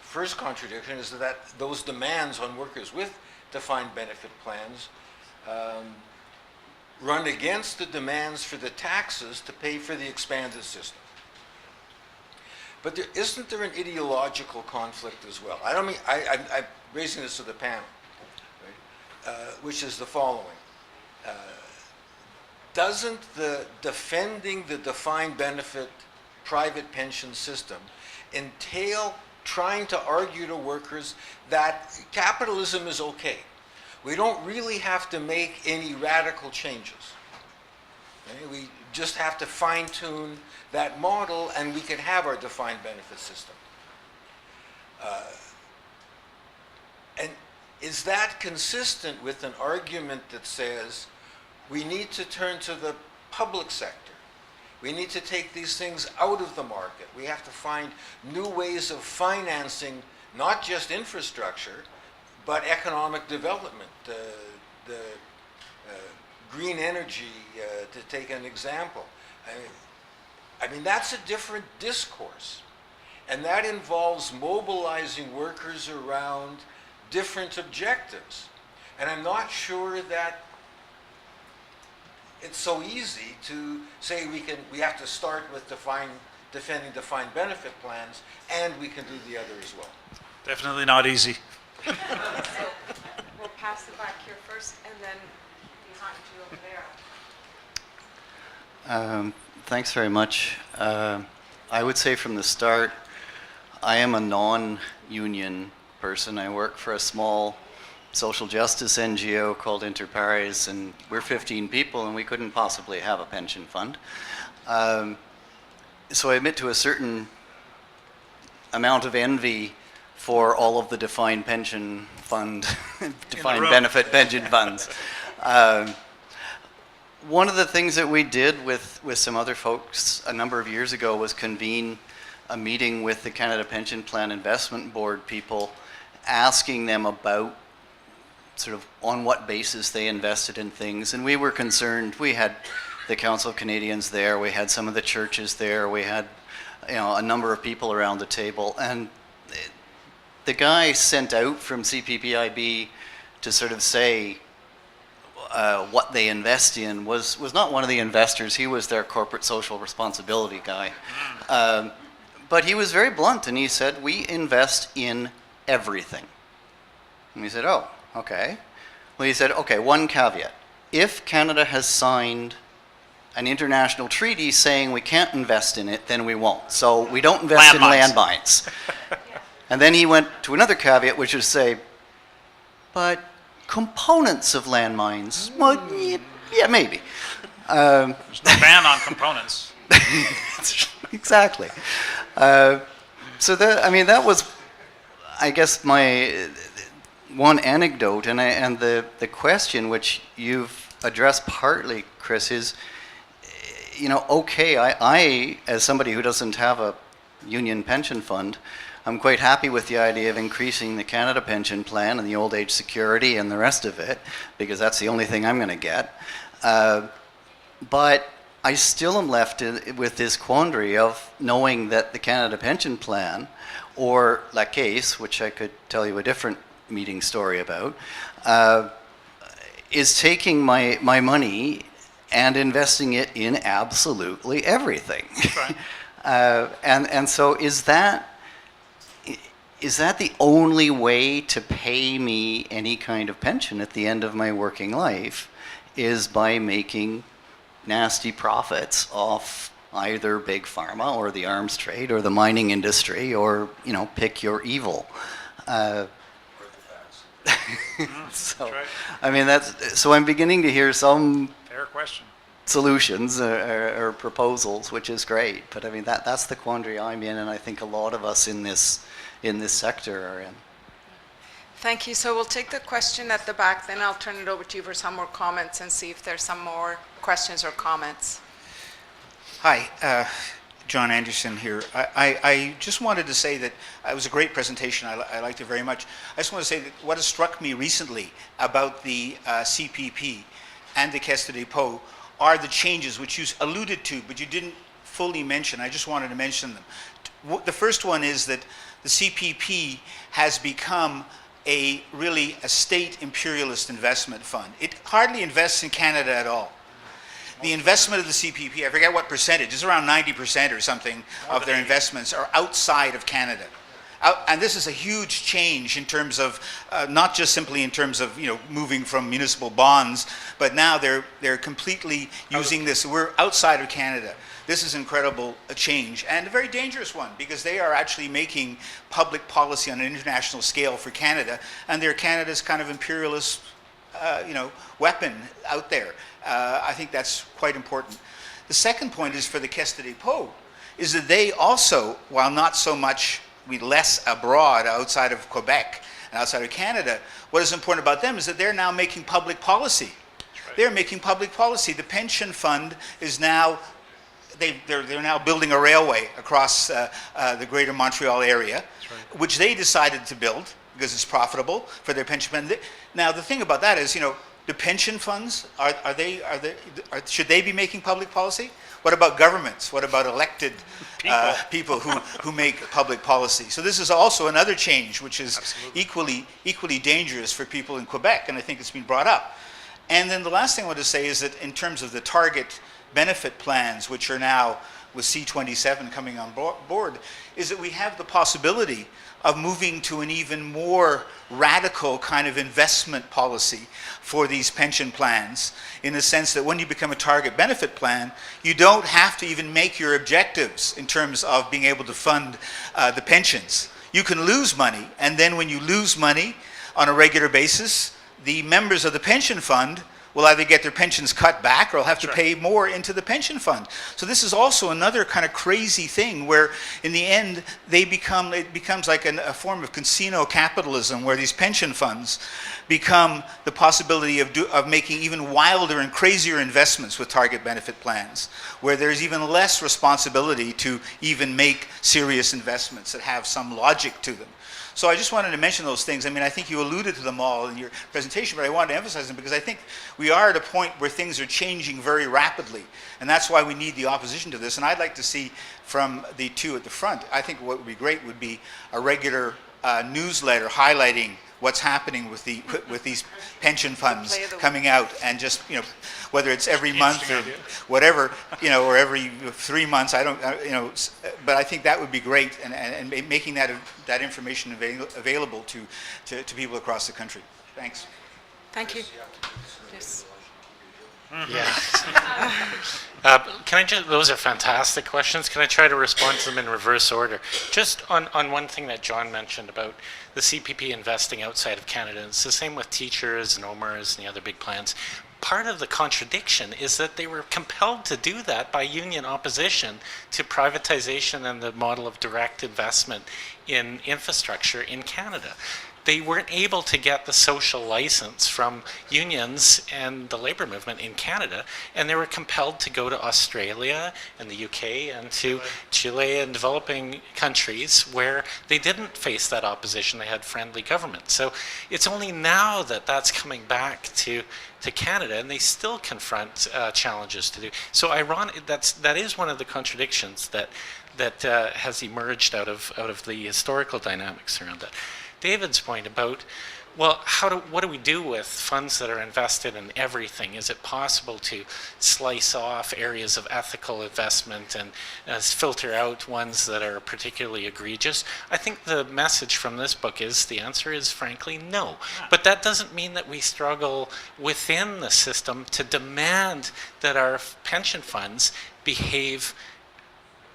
first contradiction is that those demands on workers with defined benefit plans run against the demands for the taxes to pay for the expanded system. But isn't there an ideological conflict as well? I don't mean, I'm raising this to the panel, right? Which is the following. Doesn't the defending the defined benefit private pension system entail trying to argue to workers that capitalism is okay? We don't really have to make any radical changes. Okay? We just have to fine-tune that model and we can have our defined benefit system. And is that consistent with an argument that says we need to turn to the public sector? We need to take these things out of the market. We have to find new ways of financing not just infrastructure, but economic development, the green energy, to take an example. I mean, that's a different discourse. And that involves mobilizing workers around different objectives. And I'm not sure that it's so easy to say we have to start with defending defined benefit plans, and we can do the other as well. Definitely not easy. So we'll pass it back here first, and then behind you over there. Thanks very much. I would say from the start, I am a non-union person. I work for a small social justice NGO called Inter Pares, and we're 15 people, and we couldn't possibly have a pension fund. So I admit to a certain amount of envy for all of the defined pension fund, defined benefit pension funds. One of the things that we did with some other folks a number of years ago was convene a meeting with the Canada Pension Plan Investment Board people, asking them about sort of on what basis they invested in things. And we were concerned. We had the Council of Canadians there, we had some of the churches there, we had a number of people around the table. And the guy sent out from CPPIB to sort of say what they invest in was not one of the investors. He was their corporate social responsibility guy. But he was very blunt, and he said, we invest in everything. And we said, oh, Okay. Well, he said, okay, one caveat. If Canada has signed an international treaty saying we can't invest in it, then we won't. So we don't invest in landmines. And then he went to another caveat, which is say, but components of landmines, well, yeah, maybe. There's no ban on components. Exactly. So that was, I guess, my one anecdote, and the question which you've addressed partly, Chris, is, okay, I as somebody who doesn't have a union pension fund, I'm quite happy with the idea of increasing the Canada Pension Plan and the old age security and the rest of it, because that's the only thing I'm going to get. But I still am left with this quandary of knowing that the Canada Pension Plan, or La Caisse, which I could tell you a different meeting story about, is taking my money and investing it in absolutely everything. Right. And so is that the only way to pay me any kind of pension at the end of my working life, is by making nasty profits off either big pharma or the arms trade or the mining industry, or pick your evil. So right. I mean, so I'm beginning to hear some Fair question. solutions or proposals, which is great. But I mean, that's the quandary I'm in, and I think a lot of us in this sector are in. Thank you. So we'll take the question at the back, then I'll turn it over to you for some more comments and see if there's some more questions or comments. Hi, John Anderson here. I just wanted to say that it was a great presentation. I liked it very much. I just want to say that what has struck me recently about the CPP and the Caisse de dépôt are the changes which you alluded to, but you didn't fully mention. I just wanted to mention them. The first one is that the CPP has become really a state imperialist investment fund. It hardly invests in Canada at all. The investment of the CPP, I forget what percentage, it's around 90% or something of their investments are outside of Canada. And this is a huge change in terms of, not just simply in terms of moving from municipal bonds, but now they're completely using this. We're outside of Canada. This is incredible a change, and a very dangerous one, because they are actually making public policy on an international scale for Canada, and they're Canada's kind of imperialist weapon out there. I think that's quite important. The second point is for the Caisse de dépôt, is that they also, while not so much, less abroad outside of Quebec and outside of Canada, what is important about them is that they're now making public policy. Right. They're making public policy. The pension fund is now, they're now building a railway across the greater Montreal area, right, which they decided to build because it's profitable for their pension fund. Now the thing about that is, the pension funds, should they be making public policy? What about governments? What about elected people who make public policy? So this is also another change, which is equally dangerous for people in Quebec, and I think it's been brought up. And then the last thing I want to say is that in terms of the target benefit plans, which are now with C27 coming on board, is that we have the possibility of moving to an even more radical kind of investment policy for these pension plans, in the sense that when you become a target benefit plan, you don't have to even make your objectives in terms of being able to fund the pensions. You can lose money, and then when you lose money on a regular basis, the members of the pension fund will either get their pensions cut back or will have to pay more into the pension fund. So this is also another kind of crazy thing where in the end it becomes like a form of casino capitalism, where these pension funds become the possibility of making even wilder and crazier investments with target benefit plans, where there's even less responsibility to even make serious investments that have some logic to them. So I just wanted to mention those things. I mean, I think you alluded to them all in your presentation, but I wanted to emphasize them because I think we are at a point where things are changing very rapidly, and that's why we need the opposition to this. And I'd like to see from the two at the front, I think what would be great would be a regular newsletter highlighting what's happening with these pension funds coming out, and just whether it's every month or whatever, or every 3 months. I don't, but I think that would be great, and making that information available to people across the country. Thanks. Thank you. Yes. Yeah. Can I just, those are fantastic questions. Can I try to respond to them in reverse order? Just on one thing that John mentioned about the CPP investing outside of Canada. It's the same with teachers and OMERS and the other big plans. Part of the contradiction is that they were compelled to do that by union opposition to privatization and the model of direct investment in infrastructure in Canada. They weren't able to get the social license from unions and the labor movement in Canada, and they were compelled to go to Australia and the UK and to Chile and developing countries where they didn't face that opposition. They had friendly governments. So it's only now that that's coming back to Canada, and they still confront challenges to do. So ironic, that is one of the contradictions that has emerged out of the historical dynamics around that. David's point about, well, what do we do with funds that are invested in everything? Is it possible to slice off areas of ethical investment and filter out ones that are particularly egregious? I think the message from this book is, the answer is frankly no. But that doesn't mean that we struggle within the system to demand that our pension funds behave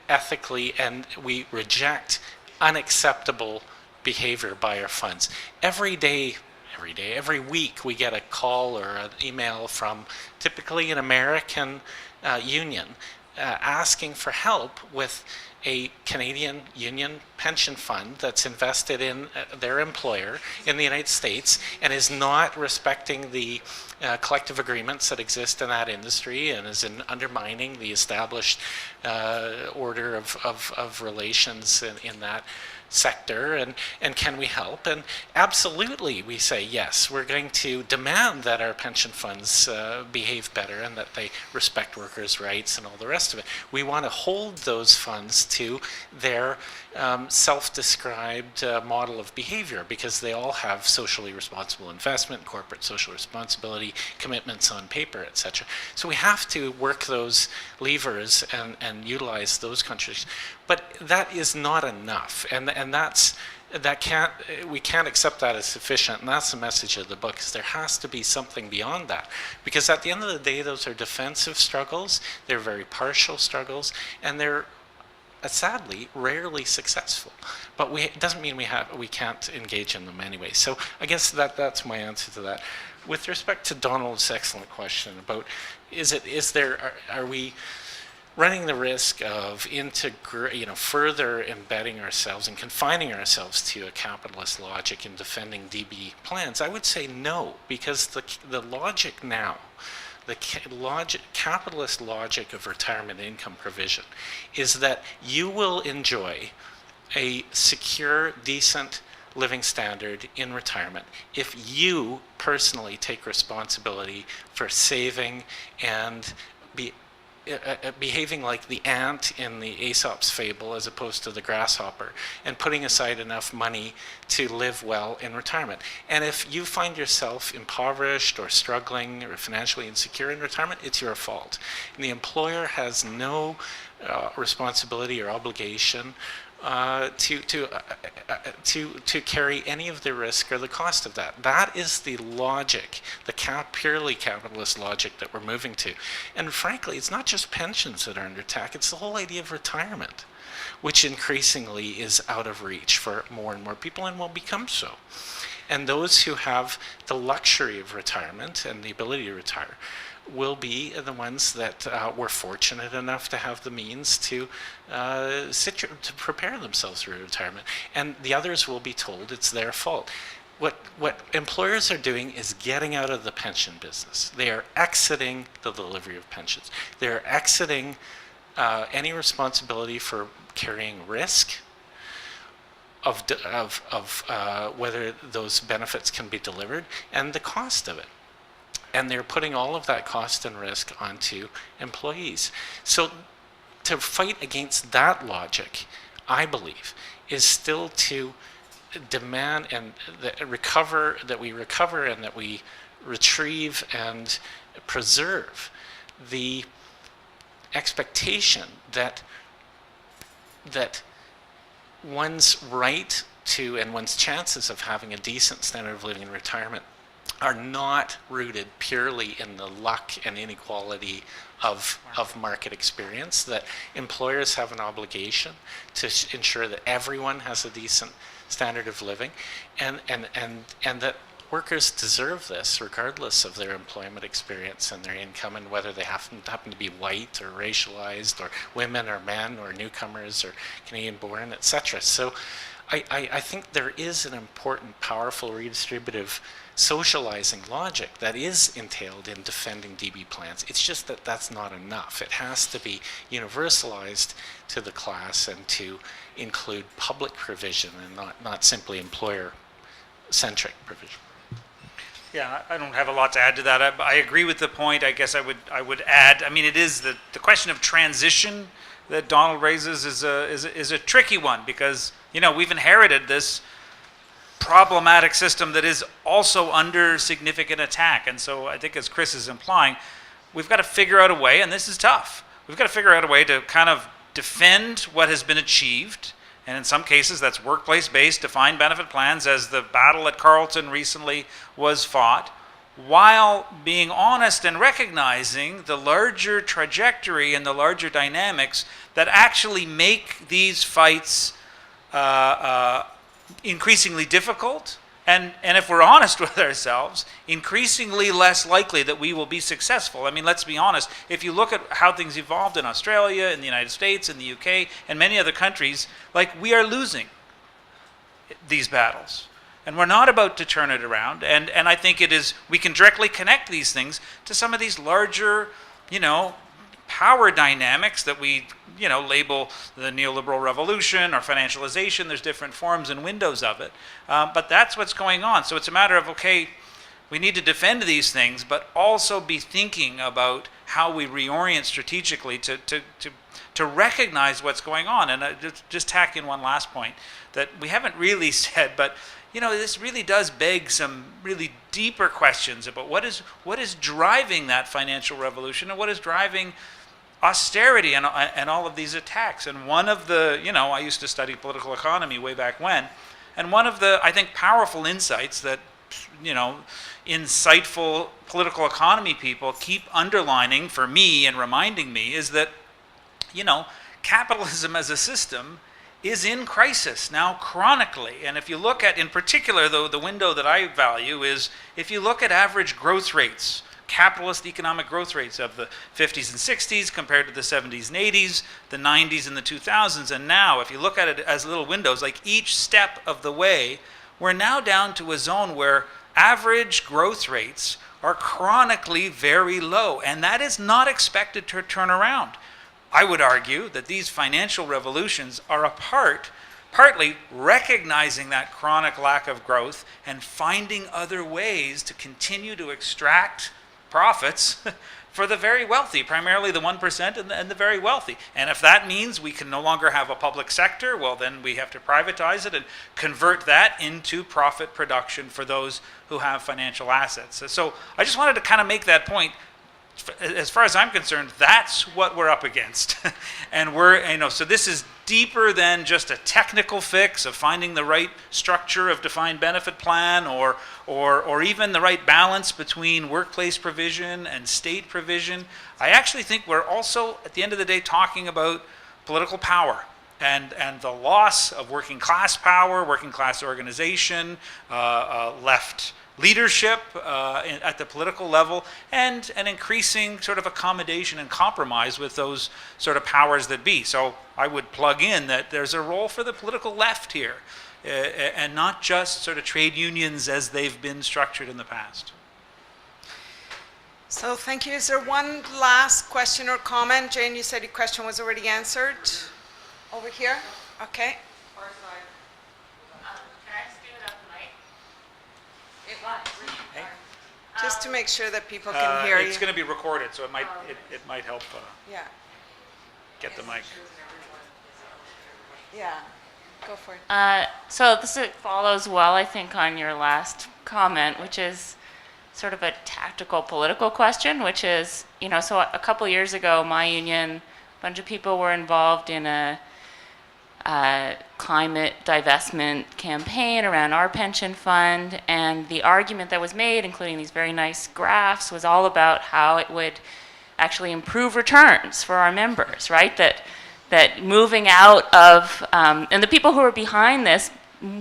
ethically, and we reject unacceptable behavior by our funds. Every week we get a call or an email from typically an American union asking for help with a Canadian union pension fund that's invested in their employer in the United States and is not respecting the collective agreements that exist in that industry and is undermining the established order of relations in that sector, and can we help? And absolutely we say yes, we're going to demand that our pension funds behave better and that they respect workers' rights and all the rest of it. We want to hold those funds to their self-described model of behavior, because they all have socially responsible investment, corporate social responsibility, commitments on paper, etc. So we have to work those levers and utilize those countries. But that is not enough, and we can't accept that as sufficient, and that's the message of the book, is there has to be something beyond that, because at the end of the day, those are defensive struggles, they're very partial struggles, and they're sadly rarely successful. But it doesn't mean we can't engage in them anyway. So I guess that's my answer to that. With respect to Donald's excellent question about are we running the risk of further embedding ourselves and confining ourselves to a capitalist logic in defending DB plans? I would say no, because the logic now, the capitalist logic of retirement income provision, is that you will enjoy a secure, decent living standard in retirement if you personally take responsibility for saving and behaving like the ant in the Aesop's fable as opposed to the grasshopper, and putting aside enough money to live well in retirement. And if you find yourself impoverished or struggling or financially insecure in retirement, it's your fault. And the employer has no responsibility or obligation to carry any of the risk or the cost of that. That is the logic, the purely capitalist logic that we're moving to. And frankly, it's not just pensions that are under attack, it's the whole idea of retirement, which increasingly is out of reach for more and more people and will become so. And those who have the luxury of retirement and the ability to retire will be the ones that were fortunate enough to have the means to prepare themselves for retirement. And the others will be told it's their fault. What employers are doing is getting out of the pension business. They are exiting the delivery of pensions. They are exiting any responsibility for carrying risk of whether those benefits can be delivered and the cost of it. And they're putting all of that cost and risk onto employees. So to fight against that logic, I believe, is still to demand and that we recover and that we retrieve and preserve the expectation that one's right to and one's chances of having a decent standard of living in retirement are not rooted purely in the luck and inequality of market experience, that employers have an obligation to ensure that everyone has a decent standard of living, and that workers deserve this regardless of their employment experience and their income, and whether they happen to be white or racialized or women or men or newcomers or Canadian born, etc. So I think there is an important, powerful redistributive socializing logic that is entailed in defending DB plans. It's just that that's not enough. It has to be universalized to the class and to include public provision and not simply employer-centric provision. Yeah, I don't have a lot to add to that. I agree with the point. I guess I would add, I mean, it is the question of transition that Donald raises is a tricky one, because, you know, we've inherited this problematic system that is also under significant attack. And so I think, as Chris is implying, we've got to figure out a way, and this is tough, we've got to figure out a way to kind of defend what has been achieved. And in some cases, that's workplace-based defined benefit plans, as the battle at Carleton recently was fought, while being honest and recognizing the larger trajectory and the larger dynamics that actually make these fights increasingly difficult, and if we're honest with ourselves, increasingly less likely that we will be successful. I mean, let's be honest. If you look at how things evolved in Australia, in the United States, in the UK, and many other countries, like, we are losing these battles. And we're not about to turn it around. And I think it is, we can directly connect these things to some of these larger, you know, power dynamics that we, you know, label the neoliberal revolution or financialization. There's different forms and windows of it. But that's what's going on. So it's a matter of, okay, we need to defend these things, but also be thinking about how we reorient strategically to recognize what's going on. And just tack in one last point that we haven't really said, but, you know, this really does beg some really deeper questions about what is driving that financial revolution, and what is driving austerity and all of these attacks. And one of the, you know, I used to study political economy way back when, and one of the, I think, powerful insights that, you know, insightful political economy people keep underlining for me and reminding me is that, you know, capitalism as a system is in crisis now chronically. And if you look at, in particular, though, the window that I value is if you look at average growth rates, capitalist economic growth rates of the 50s and 60s compared to the 70s and 80s, the 90s and the 2000s, and now if you look at it as little windows, like each step of the way, we're now down to a zone where average growth rates are chronically very low, and that is not expected to turn around. I would argue that these financial revolutions are partly recognizing that chronic lack of growth and finding other ways to continue to extract profits for the very wealthy, primarily the 1% and the very wealthy. And if that means we can no longer have a public sector, well, then we have to privatize it and convert that into profit production for those who have financial assets. So I just wanted to kind of make that point. As far as I'm concerned, that's what we're up against. And we're, you know, so this is deeper than just a technical fix of finding the right structure of defined benefit plan or even the right balance between workplace provision and state provision. I actually think we're also, at the end of the day, talking about political power and the loss of working class power, working class organization, left leadership at the political level, and an increasing sort of accommodation and compromise with those sort of powers that be. So I would plug in that there's a role for the political left here, and not just sort of trade unions as they've been structured in the past. So thank you. Is there one last question or comment? Jane, you said your question was already answered. Over here? Okay. Just to make sure that people can hear you. It's going to be recorded, so it might help Yeah. get the mic. Yeah. Go for it. So this follows well, I think, on your last comment, which is sort of a tactical political question, which is, you know, so a couple years ago, my union, a bunch of people were involved in a climate divestment campaign around our pension fund, and the argument that was made, including these very nice graphs, was all about how it would actually improve returns for our members, right? That moving out of, and the people who are behind this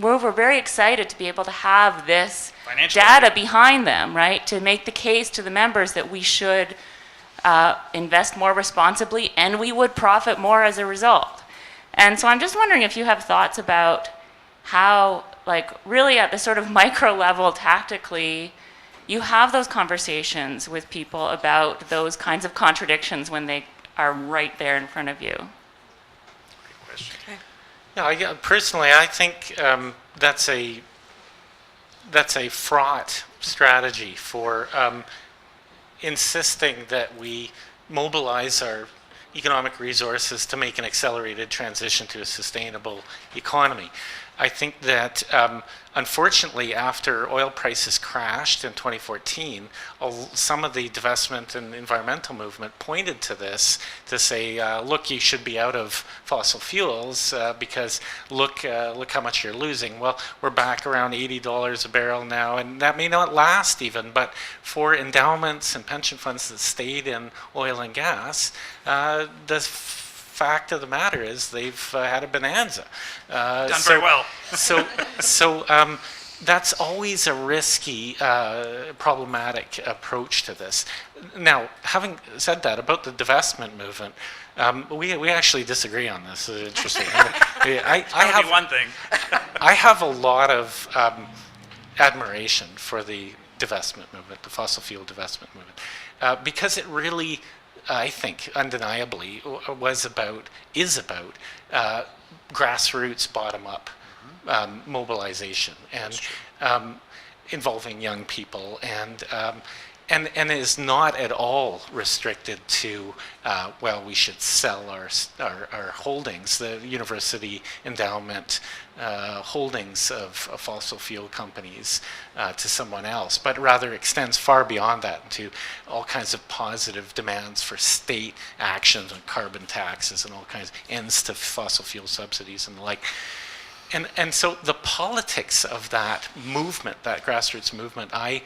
were very excited to be able to have this data behind them, right? To make the case to the members that we should invest more responsibly and we would profit more as a result. And so I'm just wondering if you have thoughts about how, like, really at the sort of micro level, tactically, you have those conversations with people about those kinds of contradictions when they are right there in front of you. Great question. Okay. Yeah, personally, I think that's a fraught strategy for insisting that we mobilize our economic resources to make an accelerated transition to a sustainable economy. I think that unfortunately, after oil prices crashed in 2014, some of the divestment and environmental movement pointed to this to say, look, you should be out of fossil fuels because look how much you're losing. Well, we're back around $80 a barrel now, and that may not last even, but for endowments and pension funds that stayed in oil and gas, the fact of the matter is they've had a bonanza. Done very well. So that's always a risky, problematic approach to this. Now, having said that about the divestment movement, we actually disagree on this. It's interesting. I have one thing. I have a lot of admiration for the divestment movement, the fossil fuel divestment movement, because it really, I think, undeniably, is about grassroots, bottom-up mobilization and involving young people, and is not at all restricted to well, we should sell our holdings, the university endowment holdings of fossil fuel companies to someone else, but rather extends far beyond that to all kinds of positive demands for state actions on carbon taxes and all kinds of ends to fossil fuel subsidies and the like. And so the politics of that movement, that grassroots movement, I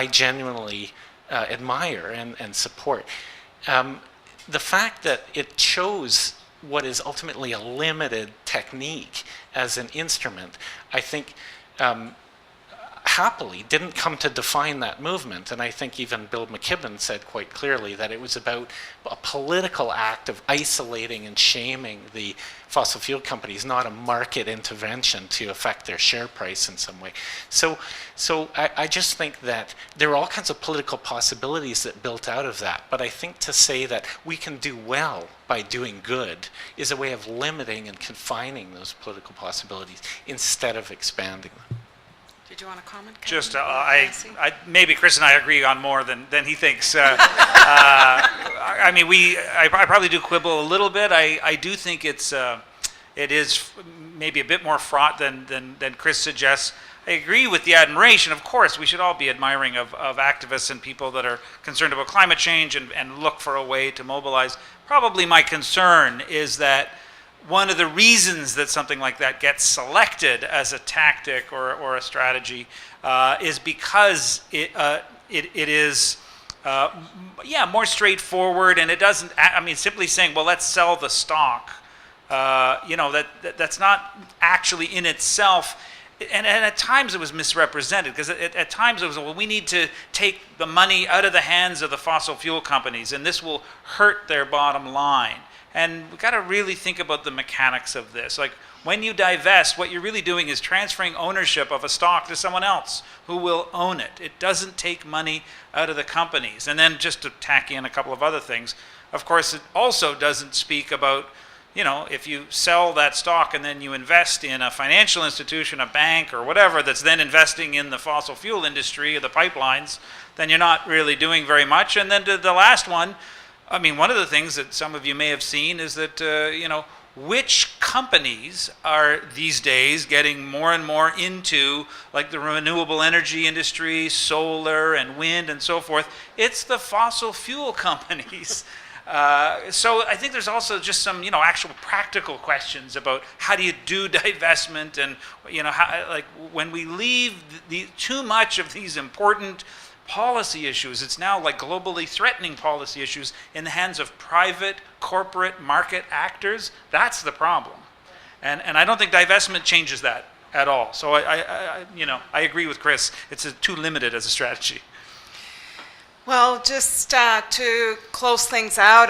genuinely admire and support. The fact that it chose what is ultimately a limited technique as an instrument, I think happily didn't come to define that movement. And I think even Bill McKibben said quite clearly that it was about a political act of isolating and shaming the fossil fuel companies, not a market intervention to affect their share price in some way. So I just think that there are all kinds of political possibilities that built out of that. But I think to say that we can do well by doing good is a way of limiting and confining those political possibilities instead of expanding them. Did you want to comment? Just, maybe Chris and I agree on more than he thinks. I mean, I probably do quibble a little bit. I do think it is maybe a bit more fraught than Chris suggests. I agree with the admiration. Of course, we should all be admiring of activists and people that are concerned about climate change and look for a way to mobilize. Probably my concern is that one of the reasons that something like that gets selected as a tactic or a strategy is because it is more straightforward, and it doesn't. I mean, simply saying, well, let's sell the stock. That's not actually in itself. And at times it was misrepresented, because at times it was, well, we need to take the money out of the hands of the fossil fuel companies, and this will hurt their bottom line. And we've got to really think about the mechanics of this. Like, when you divest, what you're really doing is transferring ownership of a stock to someone else who will own it. It doesn't take money out of the companies. And then just to tack in a couple of other things, of course, it also doesn't speak about, if you sell that stock and then you invest in a financial institution, a bank or whatever that's then investing in the fossil fuel industry or the pipelines, then you're not really doing very much. And then to the last one, I mean, one of the things that some of you may have seen is that, which companies are these days getting more and more into, like, the renewable energy industry, solar and wind and so forth. It's the fossil fuel companies. So I think there's also just some, actual practical questions about how do you do divestment, and how, like, when we leave too much of these important policy issues, it's now like globally threatening policy issues, in the hands of private, corporate, market actors. That's the problem, and I don't think divestment changes that at all. So I agree with Chris. It's too limited as a strategy. Well, just to close things out,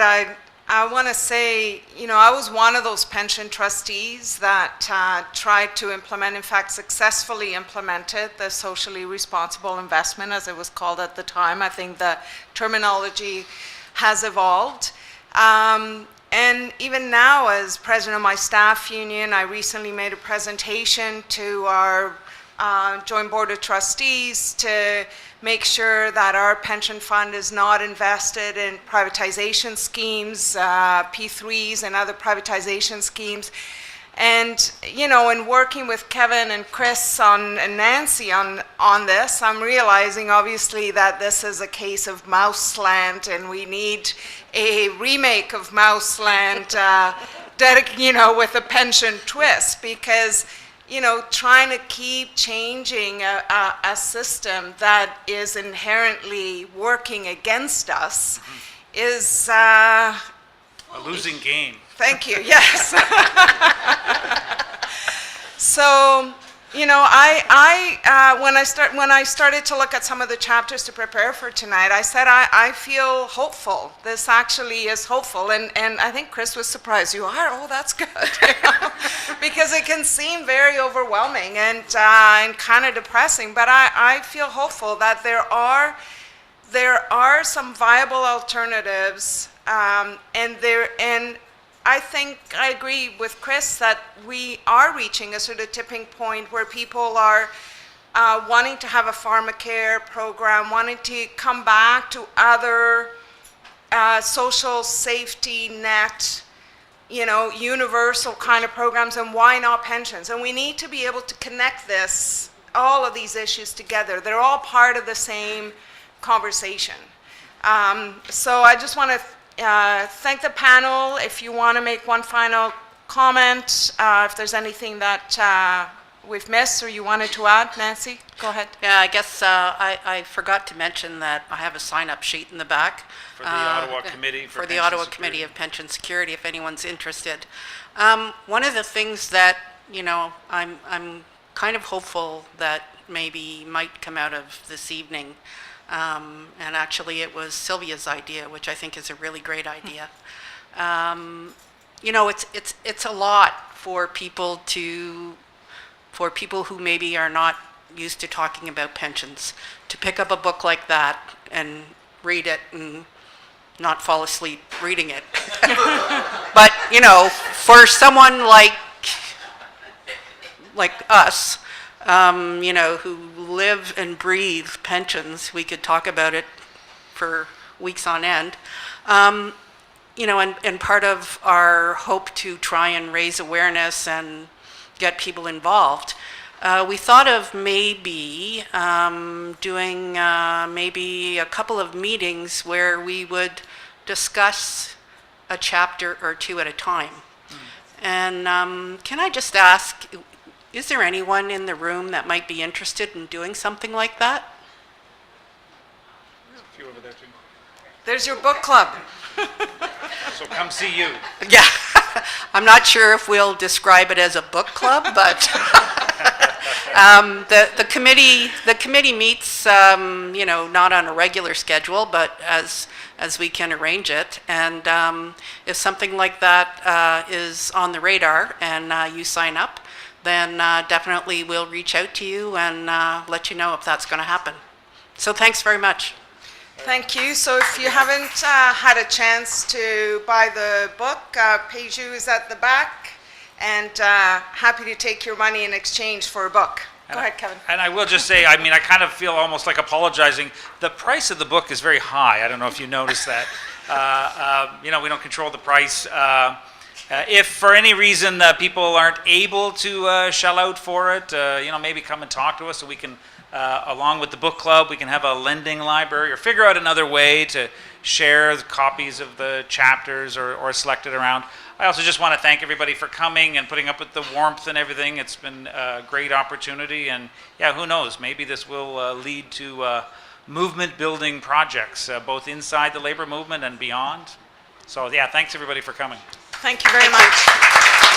I want to say, I was one of those pension trustees that tried to implement, in fact, successfully implemented the socially responsible investment, as it was called at the time. I think the terminology has evolved. And even now, as president of my staff union, I recently made a presentation to our joint board of trustees to make sure that our pension fund is not invested in privatization schemes, P3s and other privatization schemes. And, in working with Kevin and Chris and Nancy on this, I'm realizing, obviously, that this is a case of Mouseland, and we need a remake of Mouseland, with a pension twist, because trying to keep changing a system that is inherently working against us is a losing game. Thank you. Yes. So, when I started to look at some of the chapters to prepare for tonight, I said I feel hopeful. This actually is hopeful, and I think Chris was surprised. You are? Oh, that's good. Because it can seem very overwhelming and kind of depressing. But I feel hopeful that there are some viable alternatives, and I think I agree with Chris that we are reaching a sort of tipping point where people are wanting to have a pharmacare program, wanting to come back to other social safety net, universal kind of programs, and why not pensions? And we need to be able to connect all of these issues together. They're all part of the same conversation. So I just want to thank the panel. If you want to make one final comment, if there's anything that we've missed or you wanted to add, Nancy, go ahead. Yeah, I guess I forgot to mention that I have a sign-up sheet in the back. For the Ottawa Committee for the Ottawa Committee of Pension Security, if anyone's interested. One of the things that, I'm kind of hopeful that maybe might come out of this evening, and actually it was Sylvia's idea, which I think is a really great idea. It's a lot for people who maybe are not used to talking about pensions, to pick up a book like that and read it and not fall asleep reading it. But, for someone like us, who live and breathe pensions, we could talk about it for weeks on end. And part of our hope to try and raise awareness and get people involved, we thought of maybe doing maybe a couple of meetings where we would discuss a chapter or two at a time. And can I just ask, is there anyone in the room that might be interested in doing something like that? There's a few over there too. There's your book club. So come see you. Yeah, I'm not sure if we'll describe it as a book club, but the committee meets, not on a regular schedule, but as we can arrange it. And if something like that is on the radar and you sign up, then definitely we'll reach out to you and let you know if that's going to happen. So thanks very much. Thank you. So if you haven't had a chance to buy the book, Peju is at the back, and happy to take your money in exchange for a book. Go ahead, Kevin. And I will just say, I kind of feel almost like apologizing. The price of the book is very high. I don't know if you noticed that. We don't control the price. If for any reason people aren't able to shell out for it, maybe come and talk to us so we can, along with the book club, we can have a lending library or figure out another way to share copies of the chapters or select it around. I also just want to thank everybody for coming and putting up with the warmth and everything. It's been a great opportunity, and yeah, who knows, maybe this will lead to movement building projects, both inside the labor movement and beyond. So yeah, thanks everybody for coming. Thank you very much.